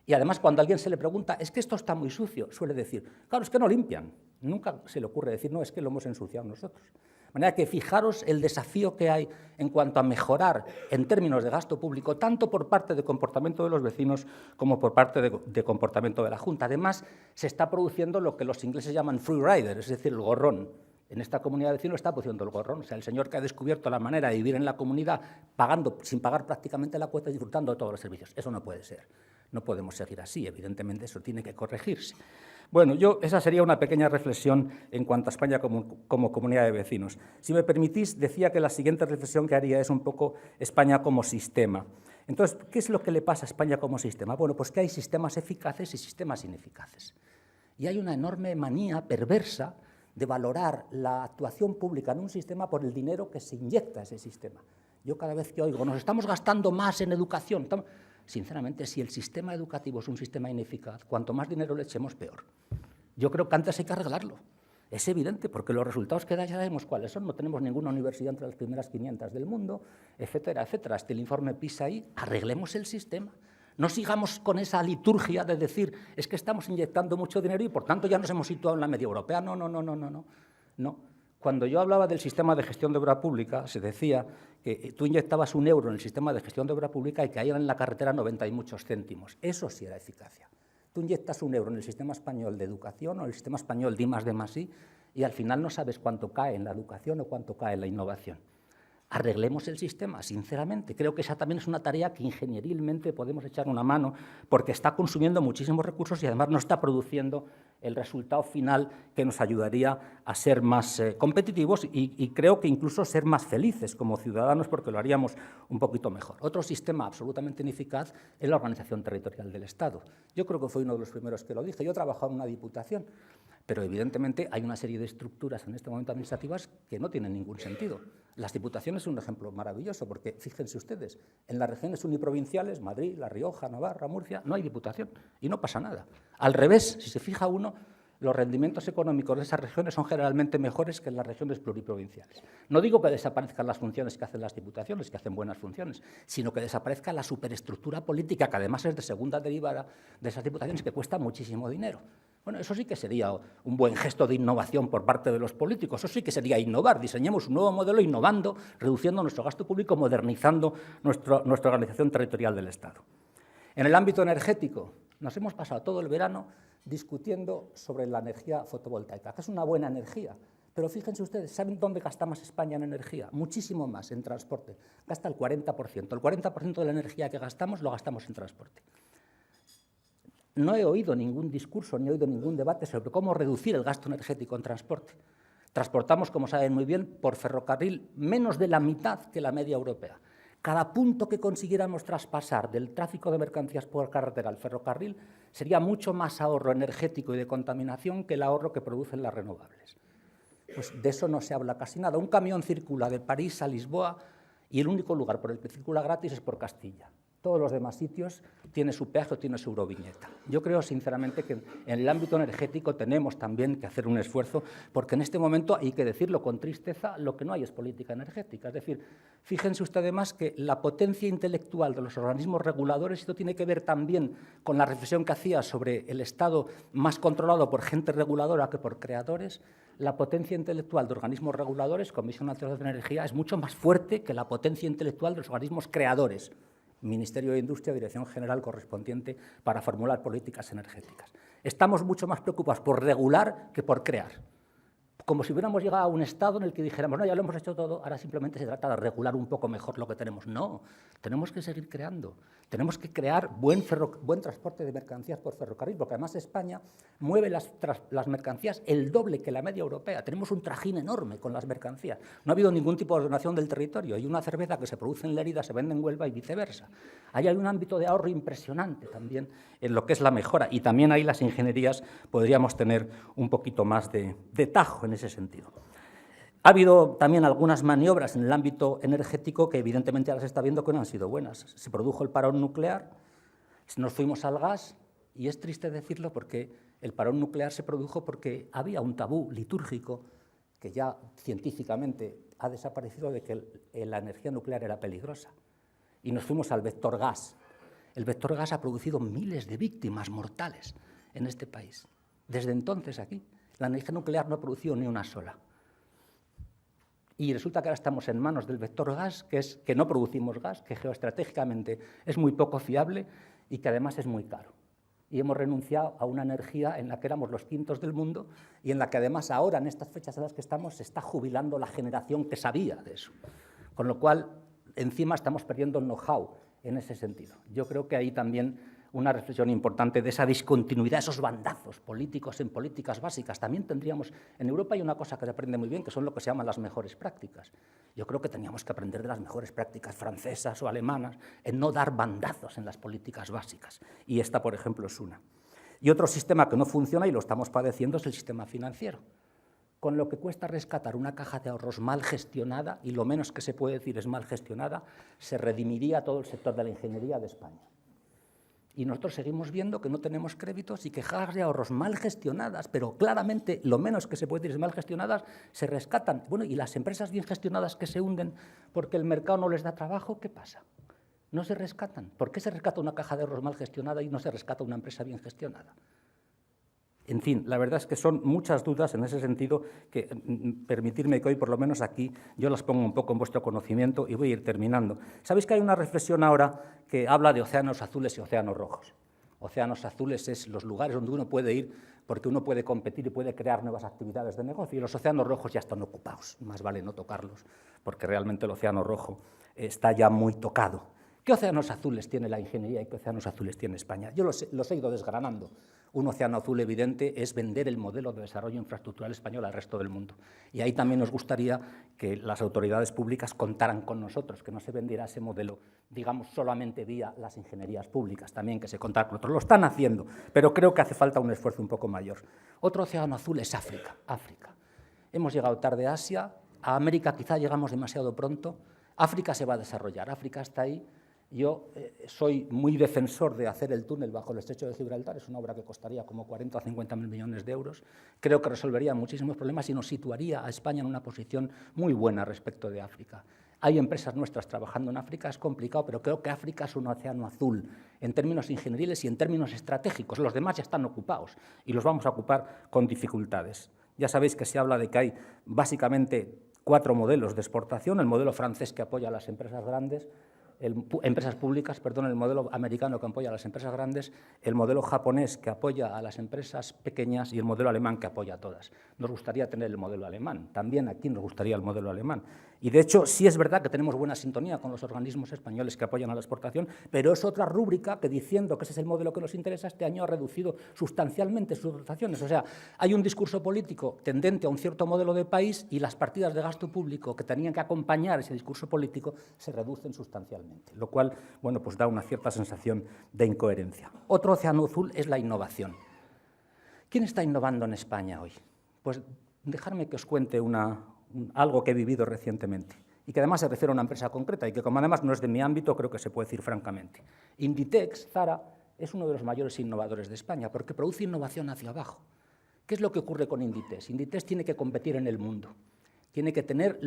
Y además, cuando a alguien se le pregunta, es que esto está muy sucio, suele decir, claro, es que no limpian. Nunca se le ocurre decir, no, es que lo hemos ensuciado nosotros. De manera que fijaros el desafío que hay en cuanto a mejorar en términos de gasto público, tanto por parte de comportamiento de los vecinos como por parte de comportamiento de la Junta. Además, se está produciendo lo que los ingleses llaman free rider, es decir, el gorrón. En esta comunidad de vecinos está produciendo el gorrón. O sea, el señor que ha descubierto la manera de vivir en la comunidad pagando, sin pagar prácticamente la cuota y disfrutando de todos los servicios. Eso no puede ser. No podemos seguir así. Evidentemente, eso tiene que corregirse. Bueno, esa sería una pequeña reflexión en cuanto a España como comunidad de vecinos. Si me permitís, decía que la siguiente reflexión que haría es un poco España como sistema. Entonces, ¿qué es lo que le pasa a España como sistema? Bueno, pues que hay sistemas eficaces y sistemas ineficaces. Y hay una enorme manía perversa de valorar la actuación pública en un sistema por el dinero que se inyecta a ese sistema. Yo cada vez que oigo, nos estamos gastando más en educación. Sinceramente, si el sistema educativo es un sistema ineficaz, cuanto más dinero le echemos, peor. Yo creo que antes hay que arreglarlo. Es evidente, porque los resultados que da ya sabemos cuáles son. No tenemos ninguna universidad entre las primeras 500 del mundo, etcétera, etcétera. Hasta el informe PISA ahí, arreglemos el sistema. No sigamos con esa liturgia de decir, es que estamos inyectando mucho dinero y por tanto ya nos hemos situado en la media europea. No. Cuando yo hablaba del sistema de gestión de obra pública, se decía que tú inyectabas €1 en el sistema de gestión de obra pública y caían en la carretera 90 y muchos céntimos. Eso sí era eficacia. Tú inyectas €1 en el sistema español de educación o en el sistema español de I+D+I y al final no sabes cuánto cae en la educación o cuánto cae en la innovación. Arreglemos el sistema, sinceramente. Creo que esa también es una tarea que ingenierilmente podemos echar una mano porque está consumiendo muchísimos recursos y además no está produciendo el resultado final que nos ayudaría a ser más competitivos y creo que incluso ser más felices como ciudadanos, porque lo haríamos un poquito mejor. Otro sistema absolutamente ineficaz es la organización territorial del Estado. Yo creo que fui uno de los primeros que lo dije. Yo he trabajado en una diputación, pero evidentemente hay una serie de estructuras en este momento administrativas que no tienen ningún sentido. Las diputaciones son un ejemplo maravilloso, porque fíjense ustedes, en las regiones uniprovinciales, Madrid, La Rioja, Navarra, Murcia, no hay diputación y no pasa nada. Al revés, si se fija uno, los rendimientos económicos de esas regiones son generalmente mejores que en las regiones pluriprovinciales. No digo que desaparezcan las funciones que hacen las diputaciones, que hacen buenas funciones, sino que desaparezca la superestructura política, que además es de segunda derivada de esas diputaciones, que cuesta muchísimo dinero. Bueno, eso sí que sería un buen gesto de innovación por parte de los políticos, eso sí que sería innovar, diseñemos un nuevo modelo innovando, reduciendo nuestro gasto público, modernizando nuestra organización territorial del Estado. En el ámbito energético, nos hemos pasado todo el verano discutiendo sobre la energía fotovoltaica, que es una buena energía, pero fíjense ustedes, ¿saben dónde gasta más España en energía? Muchísimo más, en transporte, gasta el 40%. El 40% de la energía que gastamos lo gastamos en transporte. No he oído ningún discurso ni he oído ningún debate sobre cómo reducir el gasto energético en transporte. Transportamos, como saben muy bien, por ferrocarril menos de la mitad que la media europea. Cada punto que consiguiéramos traspasar del tráfico de mercancías por carretera al ferrocarril sería mucho más ahorro energético y de contaminación que el ahorro que producen las renovables. Pues de eso no se habla casi nada. Un camión circula de París a Lisboa y el único lugar por el que circula gratis es por Castilla. Todos los demás sitios tiene su peaje o tiene su euroviñeta. Yo creo, sinceramente, que en el ámbito energético tenemos también que hacer un esfuerzo, porque en este momento, hay que decirlo con tristeza, lo que no hay es política energética. Es decir, fíjense ustedes además que la potencia intelectual de los organismos reguladores, esto tiene que ver también con la reflexión que hacía sobre el Estado más controlado por gente reguladora que por creadores. La potencia intelectual de organismos reguladores, Comisión Nacional de Energía, es mucho más fuerte que la potencia intelectual de los organismos creadores. Ministerio de Industria, Dirección General correspondiente para formular políticas energéticas. Estamos mucho más preocupados por regular que por crear. Como si hubiéramos llegado a un estado en el que dijéramos, no, ya lo hemos hecho todo, ahora simplemente se trata de regular un poco mejor lo que tenemos. No, tenemos que seguir creando. Tenemos que crear buen transporte de mercancías por ferrocarril, porque además España mueve las mercancías el doble que la media europea. Tenemos un trajín enorme con las mercancías. No ha habido ningún tipo de ordenación del territorio. Hay una cerveza que se produce en Lérida, se vende en Huelva y viceversa. Ahí hay un ámbito de ahorro impresionante también en lo que es la mejora. Y también ahí las ingenierías podríamos tener un poquito más de tajo en ese sentido. Ha habido también algunas maniobras en el ámbito energético que evidentemente ahora se está viendo que no han sido buenas. Se produjo el parón nuclear, nos fuimos al gas y es triste decirlo porque el parón nuclear se produjo porque había un tabú litúrgico que ya científicamente ha desaparecido de que la energía nuclear era peligrosa y nos fuimos al vector gas. El vector gas ha producido miles de víctimas mortales en este país. Desde entonces aquí la energía nuclear no ha producido ni una sola. Y resulta que ahora estamos en manos del vector gas, que no producimos gas, que geoestratégicamente es muy poco fiable y que además es muy caro. Y hemos renunciado a una energía en la que éramos los quintos del mundo y en la que además ahora, en estas fechas en las que estamos, se está jubilando la generación que sabía de eso. Con lo cual, encima estamos perdiendo el know-how en ese sentido. Yo creo que ahí también una reflexión importante de esa discontinuidad, esos bandazos políticos en políticas básicas. También tendríamos, en Europa hay una cosa que se aprende muy bien, que son lo que se llaman las mejores prácticas. Yo creo que teníamos que aprender de las mejores prácticas francesas o alemanas en no dar bandazos en las políticas básicas. Y esta, por ejemplo, es una. Y otro sistema que no funciona, y lo estamos padeciendo, es el sistema financiero. Con lo que cuesta rescatar una caja de ahorros mal gestionada, y lo menos que se puede decir es mal gestionada, se redimiría todo el sector de la ingeniería de España. Y nosotros seguimos viendo que no tenemos créditos y que cajas de ahorros mal gestionadas, pero claramente lo menos que se puede decir es mal gestionadas, se rescatan. Bueno, y las empresas bien gestionadas que se hunden porque el mercado no les da trabajo, ¿qué pasa? No se rescatan. ¿Por qué se rescata una caja de ahorros mal gestionada y no se rescata una empresa bien gestionada? En fin, la verdad es que son muchas dudas en ese sentido que permitirme que hoy, por lo menos aquí, yo las pongo un poco en vuestro conocimiento y voy a ir terminando. ¿Sabéis que hay una reflexión ahora que habla de océanos azules y océanos rojos? Océanos azules es los lugares donde uno puede ir porque uno puede competir y puede crear nuevas actividades de negocio, y los océanos rojos ya están ocupados, más vale no tocarlos, porque realmente el océano rojo está ya muy tocado. ¿Qué océanos azules tiene la ingeniería y qué océanos azules tiene España? Yo los he ido desgranando. Un océano azul evidente es vender el modelo de desarrollo infraestructural español al resto del mundo. Y ahí también nos gustaría que las autoridades públicas contaran con nosotros, que no se vendiera ese modelo, digamos, solamente vía las ingenierías públicas, también que se contara con otros. Lo están haciendo, pero creo que hace falta un esfuerzo un poco mayor. Otro océano azul es África. Hemos llegado tarde a Asia, a América quizá llegamos demasiado pronto. África se va a desarrollar, África está ahí. Yo soy muy defensor de hacer el túnel bajo el estrecho de Gibraltar, es una obra que costaría como 40 o 50.000 millones de euros. Creo que resolvería muchísimos problemas y nos situaría a España en una posición muy buena respecto de África. Hay empresas nuestras trabajando en África, es complicado, pero creo que África es un océano azul en términos ingenieriles y en términos estratégicos. Los demás ya están ocupados y los vamos a ocupar con dificultades. Ya sabéis que se habla de que hay básicamente 4 modelos de exportación, el modelo francés que apoya a las empresas grandes, empresas públicas, perdón, el modelo americano que apoya a las empresas grandes, el modelo japonés que apoya a las empresas pequeñas y el modelo alemán que apoya a todas. Nos gustaría tener el modelo alemán, también aquí nos gustaría el modelo alemán. Y de hecho, sí es verdad que tenemos buena sintonía con los organismos españoles que apoyan a la exportación, pero es otra rúbrica que, diciendo que ese es el modelo que nos interesa, este año ha reducido sustancialmente sus dotaciones. O sea, hay un discurso político tendente a un cierto modelo de país y las partidas de gasto público que tenían que acompañar ese discurso político se reducen sustancialmente, lo cual, bueno, pues da una cierta sensación de incoherencia. Otro océano azul es la innovación. ¿Quién está innovando en España hoy? Pues dejadme que os cuente algo que he vivido recientemente y que además se refiere a una empresa concreta y que, como además no es de mi ámbito, creo que se puede decir francamente. Inditex, Zara, es uno de los mayores innovadores de España porque produce innovación hacia abajo. ¿Qué es lo que ocurre con Inditex? Inditex tiene que competir en el mundo, tiene que tener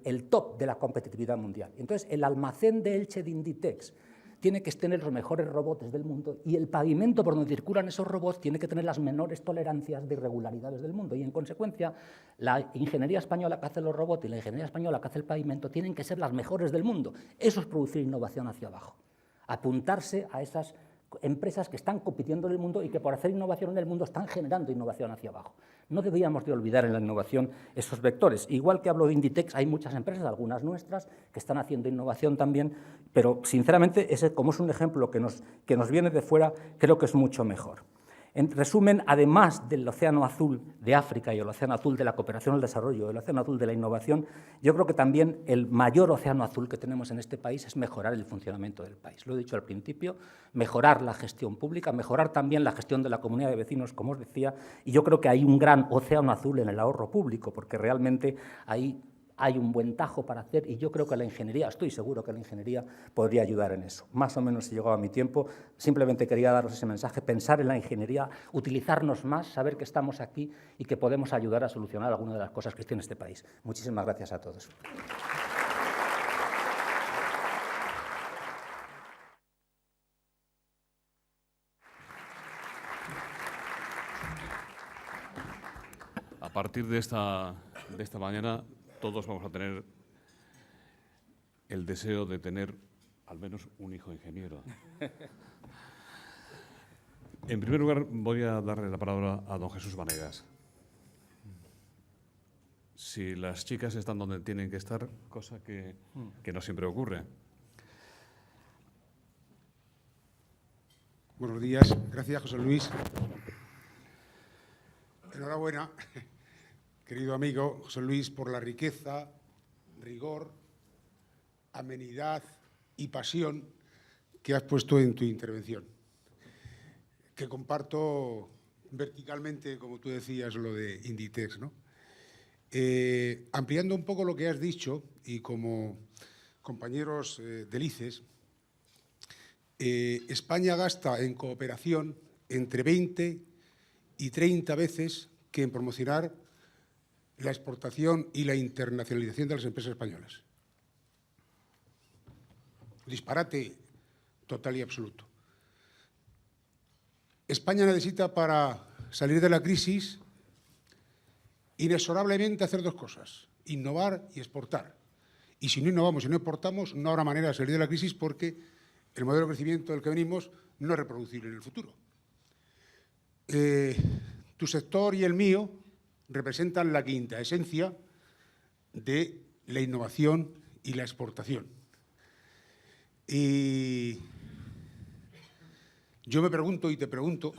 el top de la competitividad mundial. Entonces, el almacén de Elche de Inditex tiene que tener los mejores robots del mundo y el pavimento por donde circulan esos robots tiene que tener las menores tolerancias de irregularidades del mundo. Y, en consecuencia, la ingeniería española que hace los robots y la ingeniería española que hace el pavimento tienen que ser las mejores del mundo. Eso es producir innovación hacia abajo. Apuntarse a esas empresas que están compitiendo en el mundo y que, por hacer innovación en el mundo, están generando innovación hacia abajo. No deberíamos de olvidar en la innovación esos vectores. Igual que hablo de Inditex, hay muchas empresas, algunas nuestras, que están haciendo innovación también, pero, sinceramente, como es un ejemplo que nos viene de fuera, creo que es mucho mejor. En resumen, además del océano azul de África y el océano azul de la cooperación al desarrollo, el océano azul de la innovación, yo creo que también el mayor océano azul que tenemos en este país es mejorar el funcionamiento del país. Lo he dicho al principio, mejorar la gestión pública, mejorar también la gestión de la comunidad de vecinos, como os decía, y yo creo que hay un gran océano azul en el ahorro público, porque realmente ahí hay un buen tajo para hacer y yo creo que la ingeniería, estoy seguro que la ingeniería podría ayudar en eso. Más o menos he llegado a mi tiempo, simplemente quería daros ese mensaje, pensar en la ingeniería, utilizarnos más, saber que estamos aquí y que podemos ayudar a solucionar algunas de las cosas que tiene este país. Muchísimas gracias a todos. A partir de esta mañana, todos vamos a tener el deseo de tener al menos un hijo ingeniero. En primer lugar, voy a darle la palabra a don Jesús Vanegas. Si las chicas están donde tienen que estar, cosa que no siempre ocurre. Buenos días. Gracias, José Luis. Enhorabuena, querido amigo José Luis, por la riqueza, rigor, amenidad y pasión que has puesto en tu intervención, que comparto verticalmente, como tú decías, lo de Inditex, ¿no? Ampliando un poco lo que has dicho, y como compañeros del ICES, España gasta en cooperación entre 20 y 30 veces que en promocionar la exportación y la internacionalización de las empresas españolas. Disparate total y absoluto. España necesita, para salir de la crisis, inexorablemente hacer dos cosas: innovar y exportar. Y si no innovamos y no exportamos, no habrá manera de salir de la crisis, porque el modelo de crecimiento del que venimos no es reproducible en el futuro. Tu sector y el mío representan la quinta esencia de la innovación y la exportación. Y yo me pregunto y te pregunto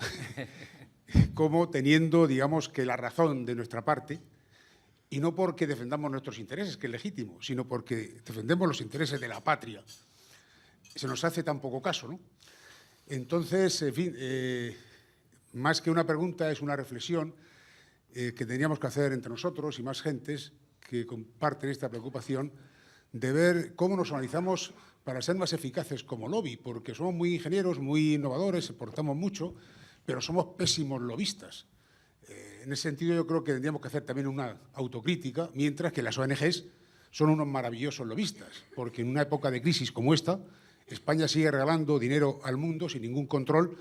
cómo, teniendo, digamos, que la razón de nuestra parte, y no porque defendamos nuestros intereses, que es legítimo, sino porque defendemos los intereses de la patria, se nos hace tan poco caso, ¿no? Entonces, en fin, más que una pregunta, es una reflexión que tendríamos que hacer entre nosotros y más gentes que comparten esta preocupación de ver cómo nos organizamos para ser más eficaces como lobby, porque somos muy ingenieros, muy innovadores, aportamos mucho, pero somos pésimos lobistas. En ese sentido, yo creo que tendríamos que hacer también una autocrítica, mientras que las ONGs son unos maravillosos lobistas, porque en una época de crisis como esta, España sigue regalando dinero al mundo sin ningún control,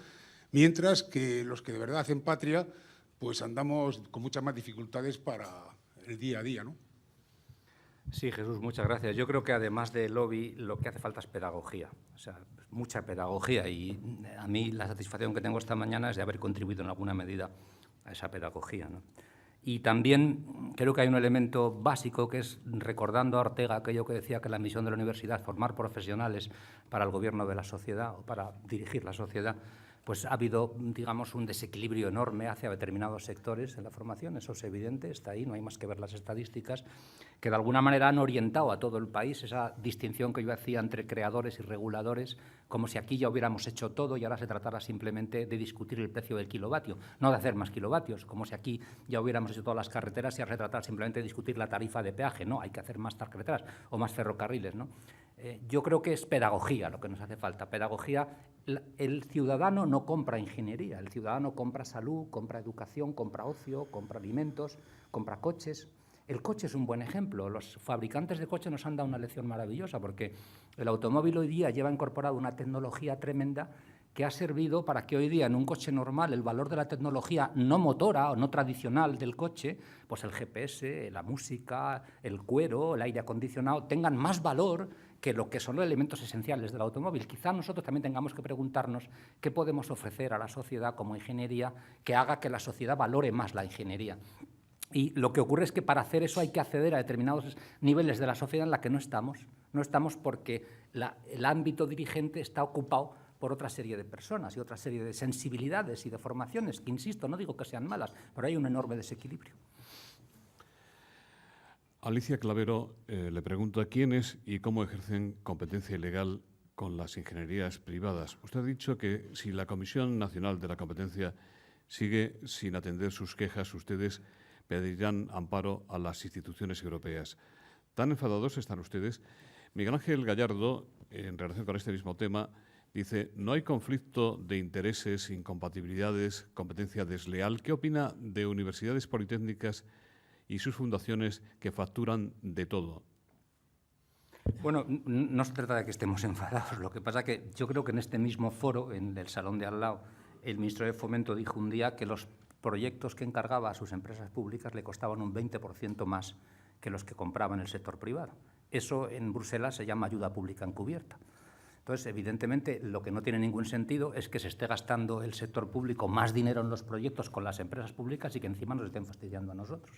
mientras que los que de verdad hacen patria, pues andamos con muchas más dificultades para el día a día, ¿no? Sí, Jesús, muchas gracias. Yo creo que además de lobby, lo que hace falta es pedagogía, o sea, mucha pedagogía. Y a mí la satisfacción que tengo esta mañana es de haber contribuido en alguna medida a esa pedagogía, ¿no? Y también creo que hay un elemento básico que es, recordando a Ortega aquello que decía que la misión de la universidad es formar profesionales para el gobierno de la sociedad o para dirigir la sociedad, pues ha habido, digamos, un desequilibrio enorme hacia determinados sectores en la formación, eso es evidente, está ahí, no hay más que ver las estadísticas, que de alguna manera han orientado a todo el país esa distinción que yo hacía entre creadores y reguladores, como si aquí ya hubiéramos hecho todo y ahora se tratara simplemente de discutir el precio del kilovatio, no de hacer más kilovatios, como si aquí ya hubiéramos hecho todas las carreteras y ahora se tratara simplemente de discutir la tarifa de peaje, no, hay que hacer más carreteras o más ferrocarriles, ¿no? Yo creo que es pedagogía lo que nos hace falta. Pedagogía, el ciudadano no compra ingeniería, el ciudadano compra salud, compra educación, compra ocio, compra alimentos, compra coches. El coche es un buen ejemplo. Los fabricantes de coches nos han dado una lección maravillosa porque el automóvil hoy día lleva incorporado una tecnología tremenda que ha servido para que hoy día en un coche normal el valor de la tecnología no motora o no tradicional del coche, pues el GPS, la música, el cuero, el aire acondicionado, tengan más valor que lo que son los elementos esenciales del automóvil. Quizá nosotros también tengamos que preguntarnos qué podemos ofrecer a la sociedad como ingeniería que haga que la sociedad valore más la ingeniería. Y lo que ocurre es que para hacer eso hay que acceder a determinados niveles de la sociedad en la que no estamos. No estamos porque el ámbito dirigente está ocupado por otra serie de personas y otra serie de sensibilidades y de formaciones, que, insisto, no digo que sean malas, pero hay un enorme desequilibrio. Alicia Clavero le pregunta quiénes y cómo ejercen competencia ilegal con las ingenierías privadas. Usted ha dicho que si la Comisión Nacional de la Competencia sigue sin atender sus quejas, ustedes pedirán amparo a las instituciones europeas. ¿Tan enfadados están ustedes? Miguel Ángel Gallardo, en relación con este mismo tema, dice, no hay conflicto de intereses, incompatibilidades, competencia desleal. ¿Qué opina de universidades politécnicas y sus fundaciones que facturan de todo? Bueno, no se trata de que estemos enfadados. Lo que pasa es que yo creo que en este mismo foro, en el salón de al lado, el ministro de Fomento dijo un día que los proyectos que encargaba a sus empresas públicas le costaban un 20% más que los que compraba en el sector privado. Eso en Bruselas se llama ayuda pública encubierta. Entonces, evidentemente, lo que no tiene ningún sentido es que se esté gastando el sector público más dinero en los proyectos con las empresas públicas y que encima nos estén fastidiando a nosotros.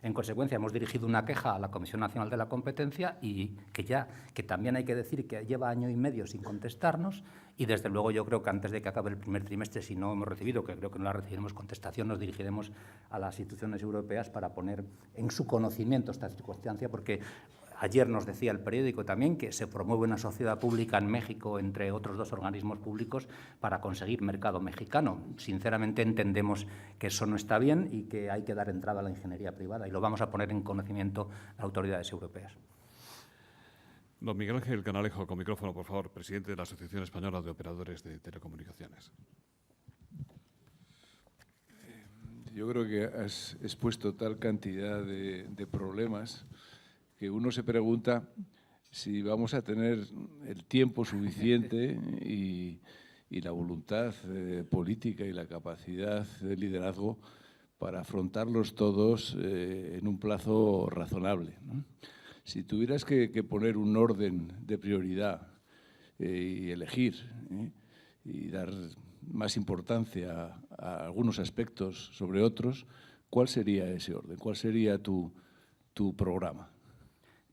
En consecuencia, hemos dirigido una queja a la Comisión Nacional de la Competencia y que también hay que decir que lleva año y medio sin contestarnos y, desde luego, yo creo que antes de que acabe el primer trimestre, si no hemos recibido, que creo que no la recibiremos contestación, nos dirigiremos a las instituciones europeas para poner en su conocimiento esta circunstancia, porque ayer nos decía el periódico también que se promueve una sociedad pública en México entre otros dos organismos públicos para conseguir mercado mexicano. Sinceramente entendemos que eso no está bien y que hay que dar entrada a la ingeniería privada y lo vamos a poner en conocimiento a autoridades europeas. Don Miguel Ángel Canalejo, con micrófono, por favor, presidente de la Asociación Española de Operadores de Telecomunicaciones. Yo creo que has expuesto tal cantidad de problemas que uno se pregunta si vamos a tener el tiempo suficiente y la voluntad política y la capacidad de liderazgo para afrontarlos todos en un plazo razonable, ¿no? Si tuvieras que poner un orden de prioridad y elegir y dar más importancia a algunos aspectos sobre otros, ¿cuál sería ese orden? ¿Cuál sería tu programa?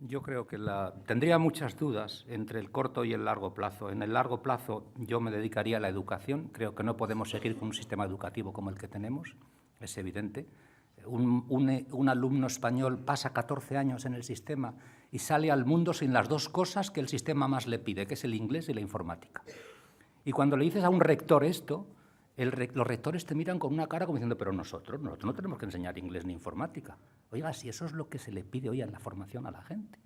Yo creo que tendría muchas dudas entre el corto y el largo plazo. En el largo plazo yo me dedicaría a la educación. Creo que no podemos seguir con un sistema educativo como el que tenemos, es evidente. Un alumno español pasa 14 años en el sistema y sale al mundo sin las dos cosas que el sistema más le pide, que es el inglés y la informática. Y cuando le dices a un rector esto, los rectores te miran con una cara como diciendo, pero nosotros no tenemos que enseñar inglés ni informática. Oiga, si eso es lo que se le pide hoy en la formación a la gente.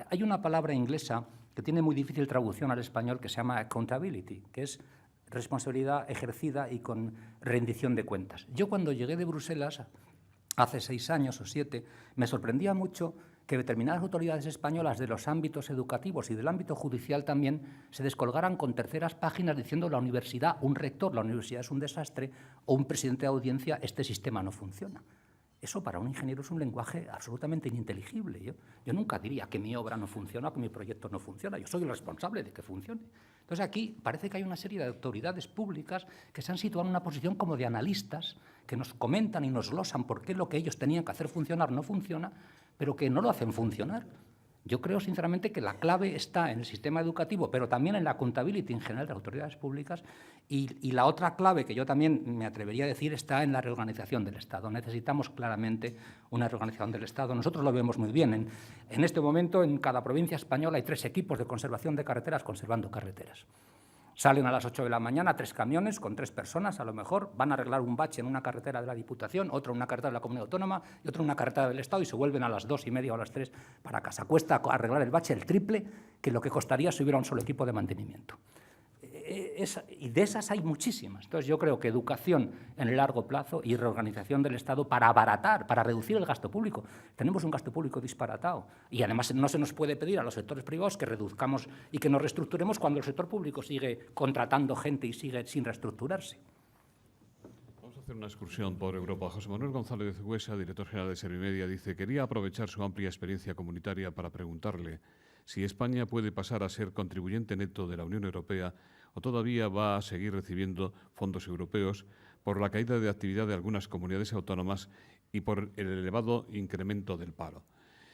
Hay una palabra inglesa que tiene muy difícil traducción al español que se llama accountability, que es responsabilidad ejercida y con rendición de cuentas. Yo cuando llegué de Bruselas, hace 6 años o 7, me sorprendía mucho que determinadas autoridades españolas de los ámbitos educativos y del ámbito judicial también se descolgaran con terceras páginas diciendo la universidad, un rector, la universidad es un desastre, o un presidente de audiencia, este sistema no funciona. Eso para un ingeniero es un lenguaje absolutamente ininteligible. Yo nunca diría que mi obra no funciona, que mi proyecto no funciona. Yo soy el responsable de que funcione. Entonces aquí parece que hay una serie de autoridades públicas que se han situado en una posición como de analistas, que nos comentan y nos glosan por qué lo que ellos tenían que hacer funcionar no funciona, pero que no lo hacen funcionar. Yo creo, sinceramente, que la clave está en el sistema educativo, pero también en la accountability en general de las autoridades públicas, y la otra clave, que yo también me atrevería a decir, está en la reorganización del Estado. Necesitamos claramente una reorganización del Estado. Nosotros lo vemos muy bien. En este momento, en cada provincia española hay 3 equipos de conservación de carreteras conservando carreteras. Salen a las 8 de la mañana 3 camiones con 3 personas, a lo mejor, van a arreglar un bache en una carretera de la Diputación, otro en una carretera de la Comunidad Autónoma y otro en una carretera del Estado y se vuelven a las 2:30 o a las 3 para casa. Cuesta arreglar el bache el triple que lo que costaría si hubiera un solo equipo de mantenimiento. Y de esas hay muchísimas. Entonces yo creo que educación en el largo plazo y reorganización del Estado para abaratar, para reducir el gasto público. Tenemos un gasto público disparatado y además no se nos puede pedir a los sectores privados que reduzcamos y que nos reestructuremos cuando el sector público sigue contratando gente y sigue sin reestructurarse. Vamos a hacer una excursión por Europa. José Manuel González Huesa, director general de Servimedia, dice: quería aprovechar su amplia experiencia comunitaria para preguntarle si España puede pasar a ser contribuyente neto de la Unión Europea o todavía va a seguir recibiendo fondos europeos por la caída de actividad de algunas comunidades autónomas y por el elevado incremento del paro.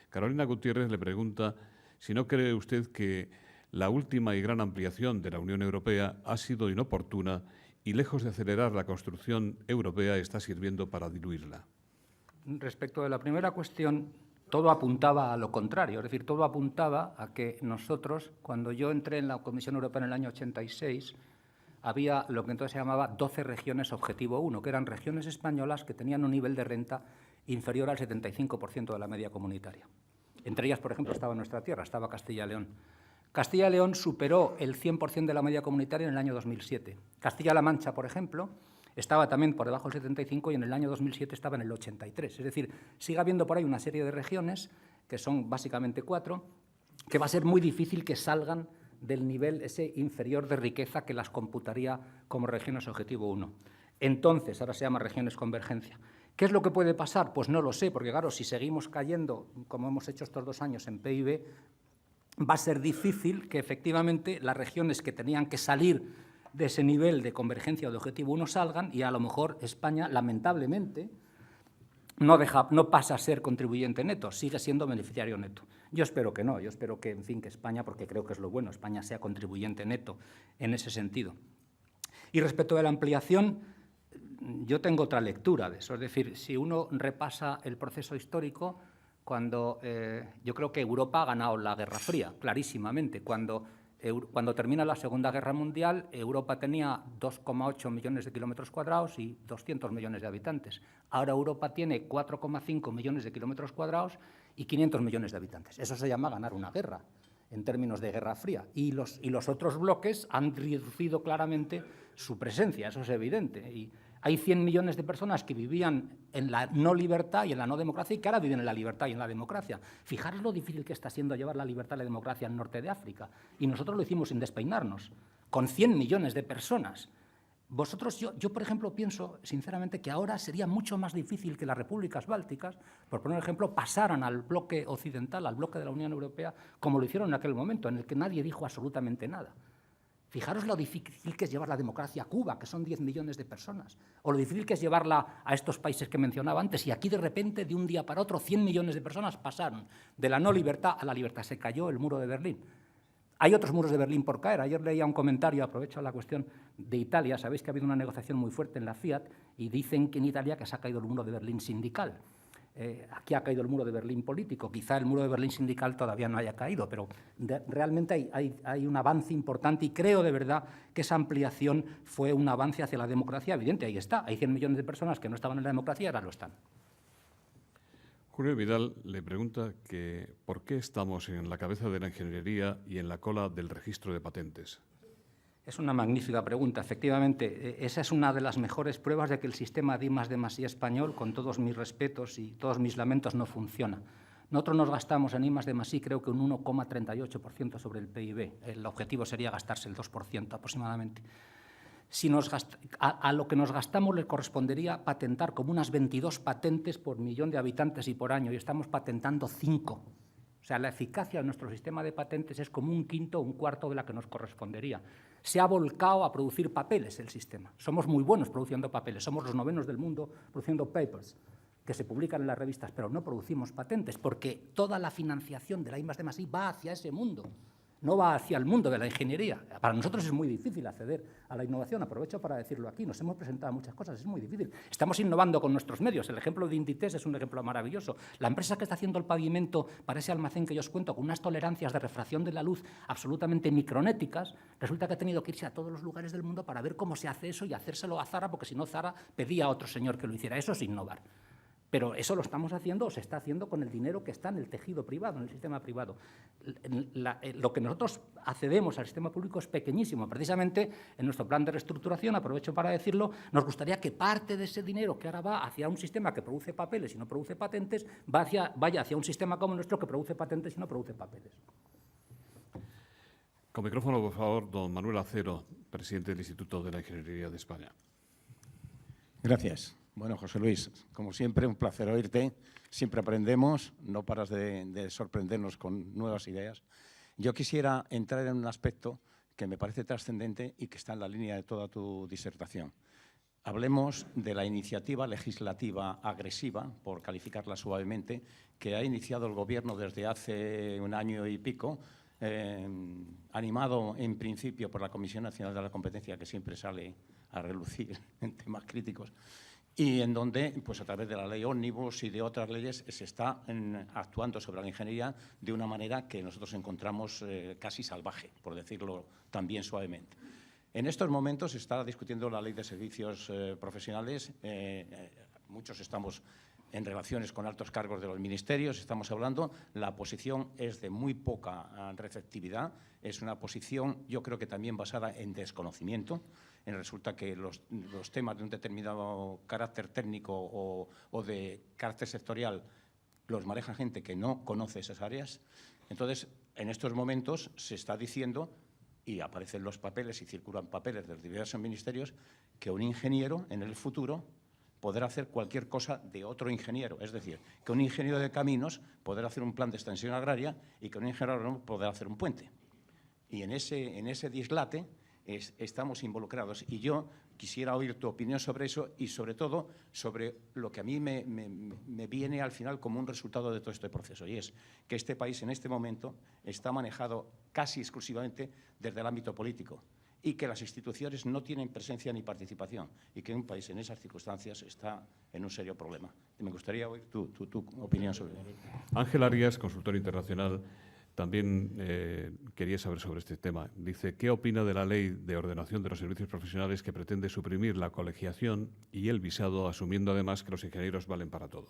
Carolina Gutiérrez le pregunta si no cree usted que la última y gran ampliación de la Unión Europea ha sido inoportuna y, lejos de acelerar la construcción europea, está sirviendo para diluirla. Respecto de la primera cuestión, todo apuntaba a lo contrario, es decir, todo apuntaba a que nosotros, cuando yo entré en la Comisión Europea en el año 86, había lo que entonces se llamaba 12 regiones objetivo 1, que eran regiones españolas que tenían un nivel de renta inferior al 75% de la media comunitaria. Entre ellas, por ejemplo, estaba nuestra tierra, estaba Castilla y León. Castilla y León superó el 100% de la media comunitaria en el año 2007. Castilla-La Mancha, por ejemplo, estaba también por debajo del 75 y en el año 2007 estaba en el 83. Es decir, sigue habiendo por ahí una serie de regiones, que son básicamente 4, que va a ser muy difícil que salgan del nivel ese inferior de riqueza que las computaría como regiones objetivo 1. Entonces, ahora se llama regiones convergencia. ¿Qué es lo que puede pasar? Pues no lo sé, porque claro, si seguimos cayendo, como hemos hecho estos 2 años en PIB, va a ser difícil que efectivamente las regiones que tenían que salir de ese nivel de convergencia o de objetivo 1 salgan y a lo mejor España, lamentablemente, no pasa a ser contribuyente neto, sigue siendo beneficiario neto. Yo espero que no, yo espero que, en fin, que España, porque creo que es lo bueno, España sea contribuyente neto en ese sentido. Y respecto de la ampliación, yo tengo otra lectura de eso, es decir, si uno repasa el proceso histórico, cuando yo creo que Europa ha ganado la Guerra Fría, clarísimamente. Cuando termina la Segunda Guerra Mundial, Europa tenía 2,8 millones de kilómetros cuadrados y 200 millones de habitantes. Ahora Europa tiene 4,5 millones de kilómetros cuadrados y 500 millones de habitantes. Eso se llama ganar una guerra, en términos de Guerra Fría. Y los otros bloques han reducido claramente su presencia, eso es evidente. Y hay 100 millones de personas que vivían en la no libertad y en la no democracia y que ahora viven en la libertad y en la democracia. Fijaros lo difícil que está siendo llevar la libertad y la democracia al norte de África. Y nosotros lo hicimos sin despeinarnos, con 100 millones de personas. Yo, por ejemplo, pienso, sinceramente, que ahora sería mucho más difícil que las repúblicas bálticas, por poner un ejemplo, pasaran al bloque occidental, al bloque de la Unión Europea, como lo hicieron en aquel momento, en el que nadie dijo absolutamente nada. Fijaros lo difícil que es llevar la democracia a Cuba, que son 10 millones de personas, o lo difícil que es llevarla a estos países que mencionaba antes, y aquí de repente, de un día para otro, 100 millones de personas pasaron de la no libertad a la libertad. Se cayó el muro de Berlín. Hay otros muros de Berlín por caer. Ayer leía un comentario, aprovecho la cuestión de Italia, sabéis que ha habido una negociación muy fuerte en la Fiat y dicen que en Italia que se ha caído el muro de Berlín sindical. Aquí ha caído el muro de Berlín político, quizá el muro de Berlín sindical todavía no haya caído, pero realmente hay un avance importante y creo de verdad que esa ampliación fue un avance hacia la democracia evidente. Ahí está, hay 100 millones de personas que no estaban en la democracia y ahora lo están. Julio Vidal le pregunta que ¿por qué estamos en la cabeza de la ingeniería y en la cola del registro de patentes? Es una magnífica pregunta. Efectivamente, esa es una de las mejores pruebas de que el sistema de I+D+I español, con todos mis respetos y todos mis lamentos, no funciona. Nosotros nos gastamos en I+D+I creo que un 1,38% sobre el PIB. El objetivo sería gastarse el 2% aproximadamente. Si a lo que nos gastamos le correspondería patentar como unas 22 patentes por millón de habitantes y por año, y estamos patentando 5. O sea, la eficacia de nuestro sistema de patentes es como un quinto o un cuarto de la que nos correspondería. Se ha volcado a producir papeles el sistema. Somos muy buenos produciendo papeles, somos los 9º del mundo produciendo papers que se publican en las revistas, pero no producimos patentes porque toda la financiación de la I+D+I va hacia ese mundo, no va hacia el mundo de la ingeniería. Para nosotros es muy difícil acceder a la innovación, aprovecho para decirlo aquí, nos hemos presentado muchas cosas, es muy difícil. Estamos innovando con nuestros medios, el ejemplo de Inditex es un ejemplo maravilloso. La empresa que está haciendo el pavimento para ese almacén que yo os cuento, con unas tolerancias de refracción de la luz absolutamente micronéticas, resulta que ha tenido que irse a todos los lugares del mundo para ver cómo se hace eso y hacérselo a Zara, porque si no Zara pedía a otro señor que lo hiciera. Eso es innovar. Pero eso lo estamos haciendo o se está haciendo con el dinero que está en el tejido privado, en el sistema privado. Lo que nosotros accedemos al sistema público es pequeñísimo. Precisamente en nuestro plan de reestructuración, aprovecho para decirlo, nos gustaría que parte de ese dinero que ahora va hacia un sistema que produce papeles y no produce patentes, vaya hacia un sistema como el nuestro que produce patentes y no produce papeles. Con micrófono, por favor, don Manuel Acero, presidente del Instituto de la Ingeniería de España. Gracias. Bueno, José Luis, como siempre, un placer oírte. Siempre aprendemos, no paras de sorprendernos con nuevas ideas. Yo quisiera entrar en un aspecto que me parece trascendente y que está en la línea de toda tu disertación. Hablemos de la iniciativa legislativa agresiva, por calificarla suavemente, que ha iniciado el Gobierno desde hace un año y pico, animado en principio por la Comisión Nacional de la Competencia, que siempre sale a relucir en temas críticos, y en donde, pues a través de la ley Ómnibus y de otras leyes, se está actuando sobre la ingeniería de una manera que nosotros encontramos casi salvaje, por decirlo también suavemente. En estos momentos se está discutiendo la ley de servicios profesionales. Muchos estamos en relaciones con altos cargos de los ministerios, estamos hablando. La posición es de muy poca receptividad. Es una posición, yo creo que también basada en desconocimiento. Resulta que los temas de un determinado carácter técnico o de carácter sectorial los maneja gente que no conoce esas áreas. Entonces, en estos momentos se está diciendo, y aparecen los papeles y circulan papeles de los diversos ministerios, que un ingeniero en el futuro podrá hacer cualquier cosa de otro ingeniero. Es decir, que un ingeniero de caminos podrá hacer un plan de extensión agraria y que un ingeniero agrónomo podrá hacer un puente. Y en ese dislate estamos involucrados. Y yo quisiera oír tu opinión sobre eso y, sobre todo, sobre lo que a mí me viene al final como un resultado de todo este proceso, y es que este país en este momento está manejado casi exclusivamente desde el ámbito político y que las instituciones no tienen presencia ni participación y que un país en esas circunstancias está en un serio problema. Me gustaría oír tu opinión sobre ello. Ángel Arias, consultor internacional, también quería saber sobre este tema. Dice, ¿qué opina de la Ley de Ordenación de los Servicios Profesionales que pretende suprimir la colegiación y el visado, asumiendo además que los ingenieros valen para todo?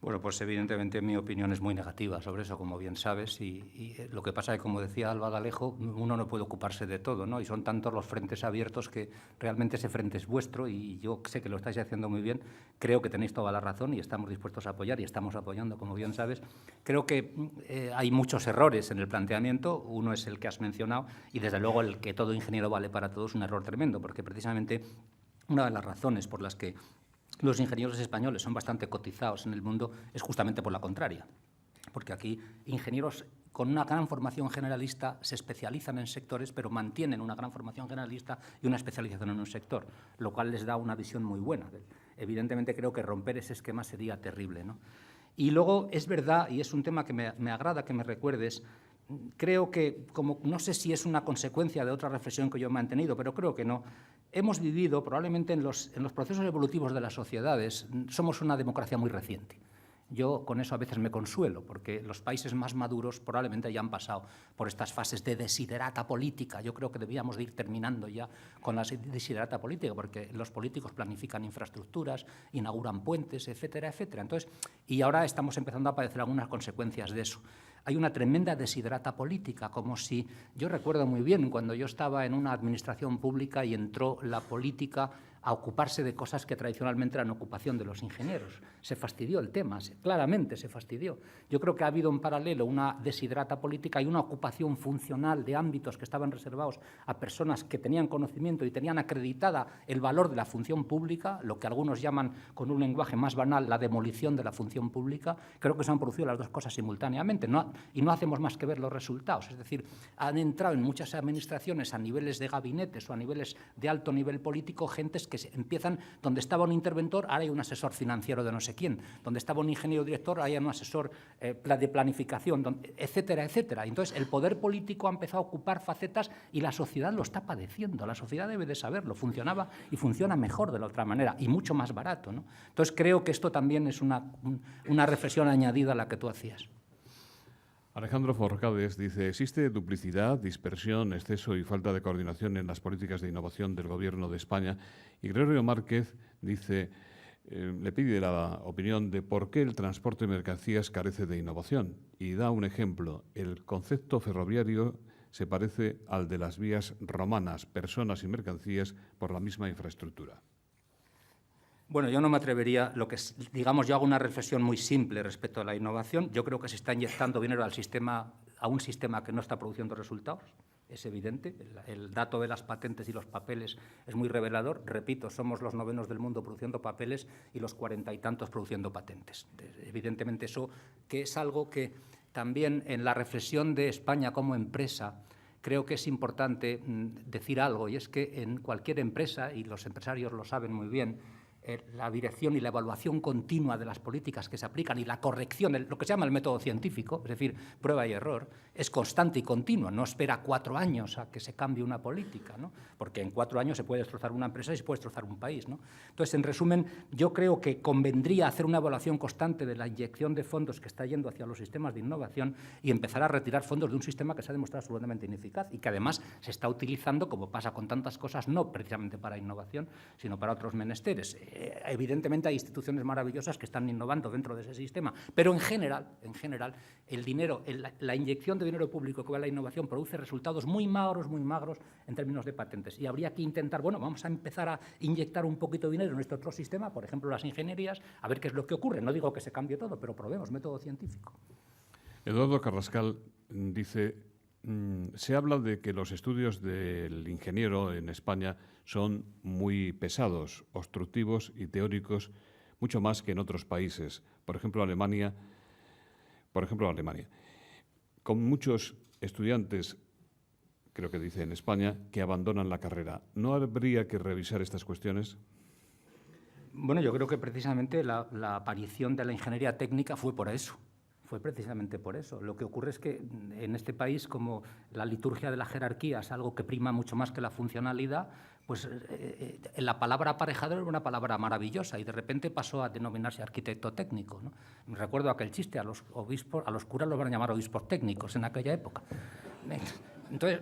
Bueno, pues evidentemente mi opinión es muy negativa sobre eso, como bien sabes, y lo que pasa es que, como decía Alba Galejo, uno no puede ocuparse de todo, ¿no? Y son tantos los frentes abiertos que realmente ese frente es vuestro y yo sé que lo estáis haciendo muy bien, creo que tenéis toda la razón y estamos dispuestos a apoyar y estamos apoyando, como bien sabes. Creo que hay muchos errores en el planteamiento, uno es el que has mencionado y desde luego el que todo ingeniero vale para todo es un error tremendo, porque precisamente una de las razones por las que los ingenieros españoles son bastante cotizados en el mundo es justamente por la contraria, porque aquí ingenieros con una gran formación generalista se especializan en sectores, pero mantienen una gran formación generalista y una especialización en un sector, lo cual les da una visión muy buena. Evidentemente creo que romper ese esquema sería terrible, ¿no? Y luego es verdad, y es un tema que me agrada que me recuerdes, creo que, como no sé si es una consecuencia de otra reflexión que yo he mantenido, pero creo que no, hemos vivido probablemente en los procesos evolutivos de las sociedades, somos una democracia muy reciente. Yo con eso a veces me consuelo, porque los países más maduros probablemente ya han pasado por estas fases de desiderata política. Yo creo que debíamos de ir terminando ya con la desiderata política, porque los políticos planifican infraestructuras, inauguran puentes, etcétera, etcétera. Entonces, y ahora estamos empezando a padecer algunas consecuencias de eso. Hay una tremenda desiderata política, como si, yo recuerdo muy bien cuando yo estaba en una administración pública y entró la política a ocuparse de cosas que tradicionalmente eran ocupación de los ingenieros. Se fastidió el tema, claramente se fastidió. Yo creo que ha habido en paralelo una desiderata política y una ocupación funcional de ámbitos que estaban reservados a personas que tenían conocimiento y tenían acreditada el valor de la función pública, lo que algunos llaman, con un lenguaje más banal, la demolición de la función pública. Creo que se han producido las dos cosas simultáneamente, y no hacemos más que ver los resultados. Es decir, han entrado en muchas administraciones a niveles de gabinetes o a niveles de alto nivel político gentes que empiezan, donde estaba un interventor, ahora hay un asesor financiero de no sé quién, donde estaba un ingeniero director, ahora hay un asesor de planificación, etcétera, etcétera. Entonces, el poder político ha empezado a ocupar facetas y la sociedad lo está padeciendo. La sociedad debe de saberlo, funcionaba y funciona mejor de la otra manera y mucho más barato, ¿no? Entonces, creo que esto también es una reflexión añadida a la que tú hacías. Alejandro Forcades dice, ¿existe duplicidad, dispersión, exceso y falta de coordinación en las políticas de innovación del Gobierno de España? Y Gregorio Márquez dice, le pide la opinión de por qué el transporte de mercancías carece de innovación. Y da un ejemplo, el concepto ferroviario se parece al de las vías romanas, personas y mercancías por la misma infraestructura. Bueno, yo no me atrevería, digamos, yo hago una reflexión muy simple respecto a la innovación. Yo creo que se está inyectando dinero a un sistema que no está produciendo resultados, es evidente. El dato de las patentes y los papeles es muy revelador. Repito, somos los 9º del mundo produciendo papeles y los 40 y tantos produciendo patentes. Evidentemente eso que es algo que también en la reflexión de España como empresa creo que es importante decir algo, y es que en cualquier empresa, y los empresarios lo saben muy bien, la dirección y la evaluación continua de las políticas que se aplican y la corrección, lo que se llama el método científico, es decir, prueba y error, es constante y continua. No espera 4 años a que se cambie una política, ¿no? Porque en 4 años se puede destrozar una empresa y se puede destrozar un país, ¿no? Entonces, en resumen, yo creo que convendría hacer una evaluación constante de la inyección de fondos que está yendo hacia los sistemas de innovación y empezar a retirar fondos de un sistema que se ha demostrado absolutamente ineficaz y que además se está utilizando, como pasa con tantas cosas, no precisamente para innovación, sino para otros menesteres. Evidentemente hay instituciones maravillosas que están innovando dentro de ese sistema, pero en general, el dinero, la inyección de dinero público que va a la innovación produce resultados muy magros en términos de patentes. Y habría que intentar, bueno, vamos a empezar a inyectar un poquito de dinero en este otro sistema, por ejemplo, las ingenierías, a ver qué es lo que ocurre. No digo que se cambie todo, pero probemos método científico. Eduardo Carrascal dice, se habla de que los estudios del ingeniero en España son muy pesados, obstructivos y teóricos, mucho más que en otros países. Por ejemplo, Alemania, con muchos estudiantes, creo que dice en España, que abandonan la carrera. ¿No habría que revisar estas cuestiones? Bueno, yo creo que precisamente la aparición de la ingeniería técnica fue por eso. Fue precisamente por eso. Lo que ocurre es que en este país, como la liturgia de la jerarquía es algo que prima mucho más que la funcionalidad, pues la palabra aparejador era una palabra maravillosa y de repente pasó a denominarse arquitecto técnico, ¿no? Me recuerdo aquel chiste, a los curas los van a llamar obispos técnicos en aquella época. Entonces,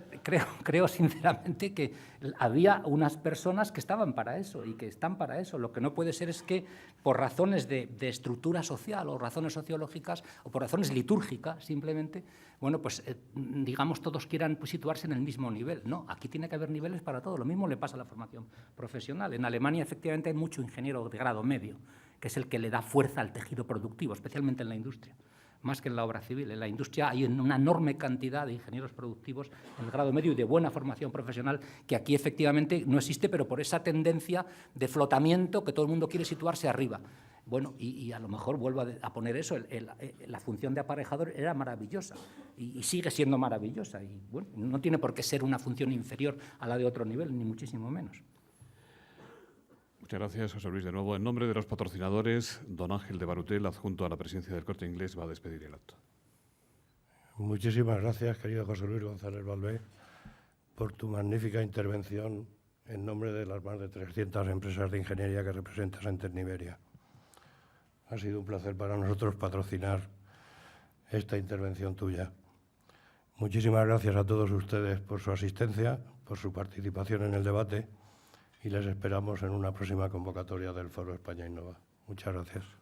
creo sinceramente que había unas personas que estaban para eso y que están para eso. Lo que no puede ser es que por razones de estructura social o razones sociológicas o por razones litúrgicas simplemente, bueno, pues digamos todos quieran situarse en el mismo nivel. No, aquí tiene que haber niveles para todo. Lo mismo le pasa a la formación profesional. En Alemania efectivamente hay mucho ingeniero de grado medio, que es el que le da fuerza al tejido productivo, especialmente en la industria. Más que en la obra civil. En la industria hay una enorme cantidad de ingenieros productivos en el grado medio y de buena formación profesional que aquí efectivamente no existe, pero por esa tendencia de flotamiento que todo el mundo quiere situarse arriba. Bueno, y a lo mejor vuelvo a poner eso, la función de aparejador era maravillosa y sigue siendo maravillosa. Y bueno, no tiene por qué ser una función inferior a la de otro nivel, ni muchísimo menos. Muchas gracias, José Luis. De nuevo, en nombre de los patrocinadores, don Ángel de Barutel, adjunto a la presidencia del Corte Inglés, va a despedir el acto. Muchísimas gracias, querido José Luis González Valvé, por tu magnífica intervención en nombre de las más de 300 empresas de ingeniería que representas en Tecniberia. Ha sido un placer para nosotros patrocinar esta intervención tuya. Muchísimas gracias a todos ustedes por su asistencia, por su participación en el debate y les esperamos en una próxima convocatoria del Foro España Innova. Muchas gracias.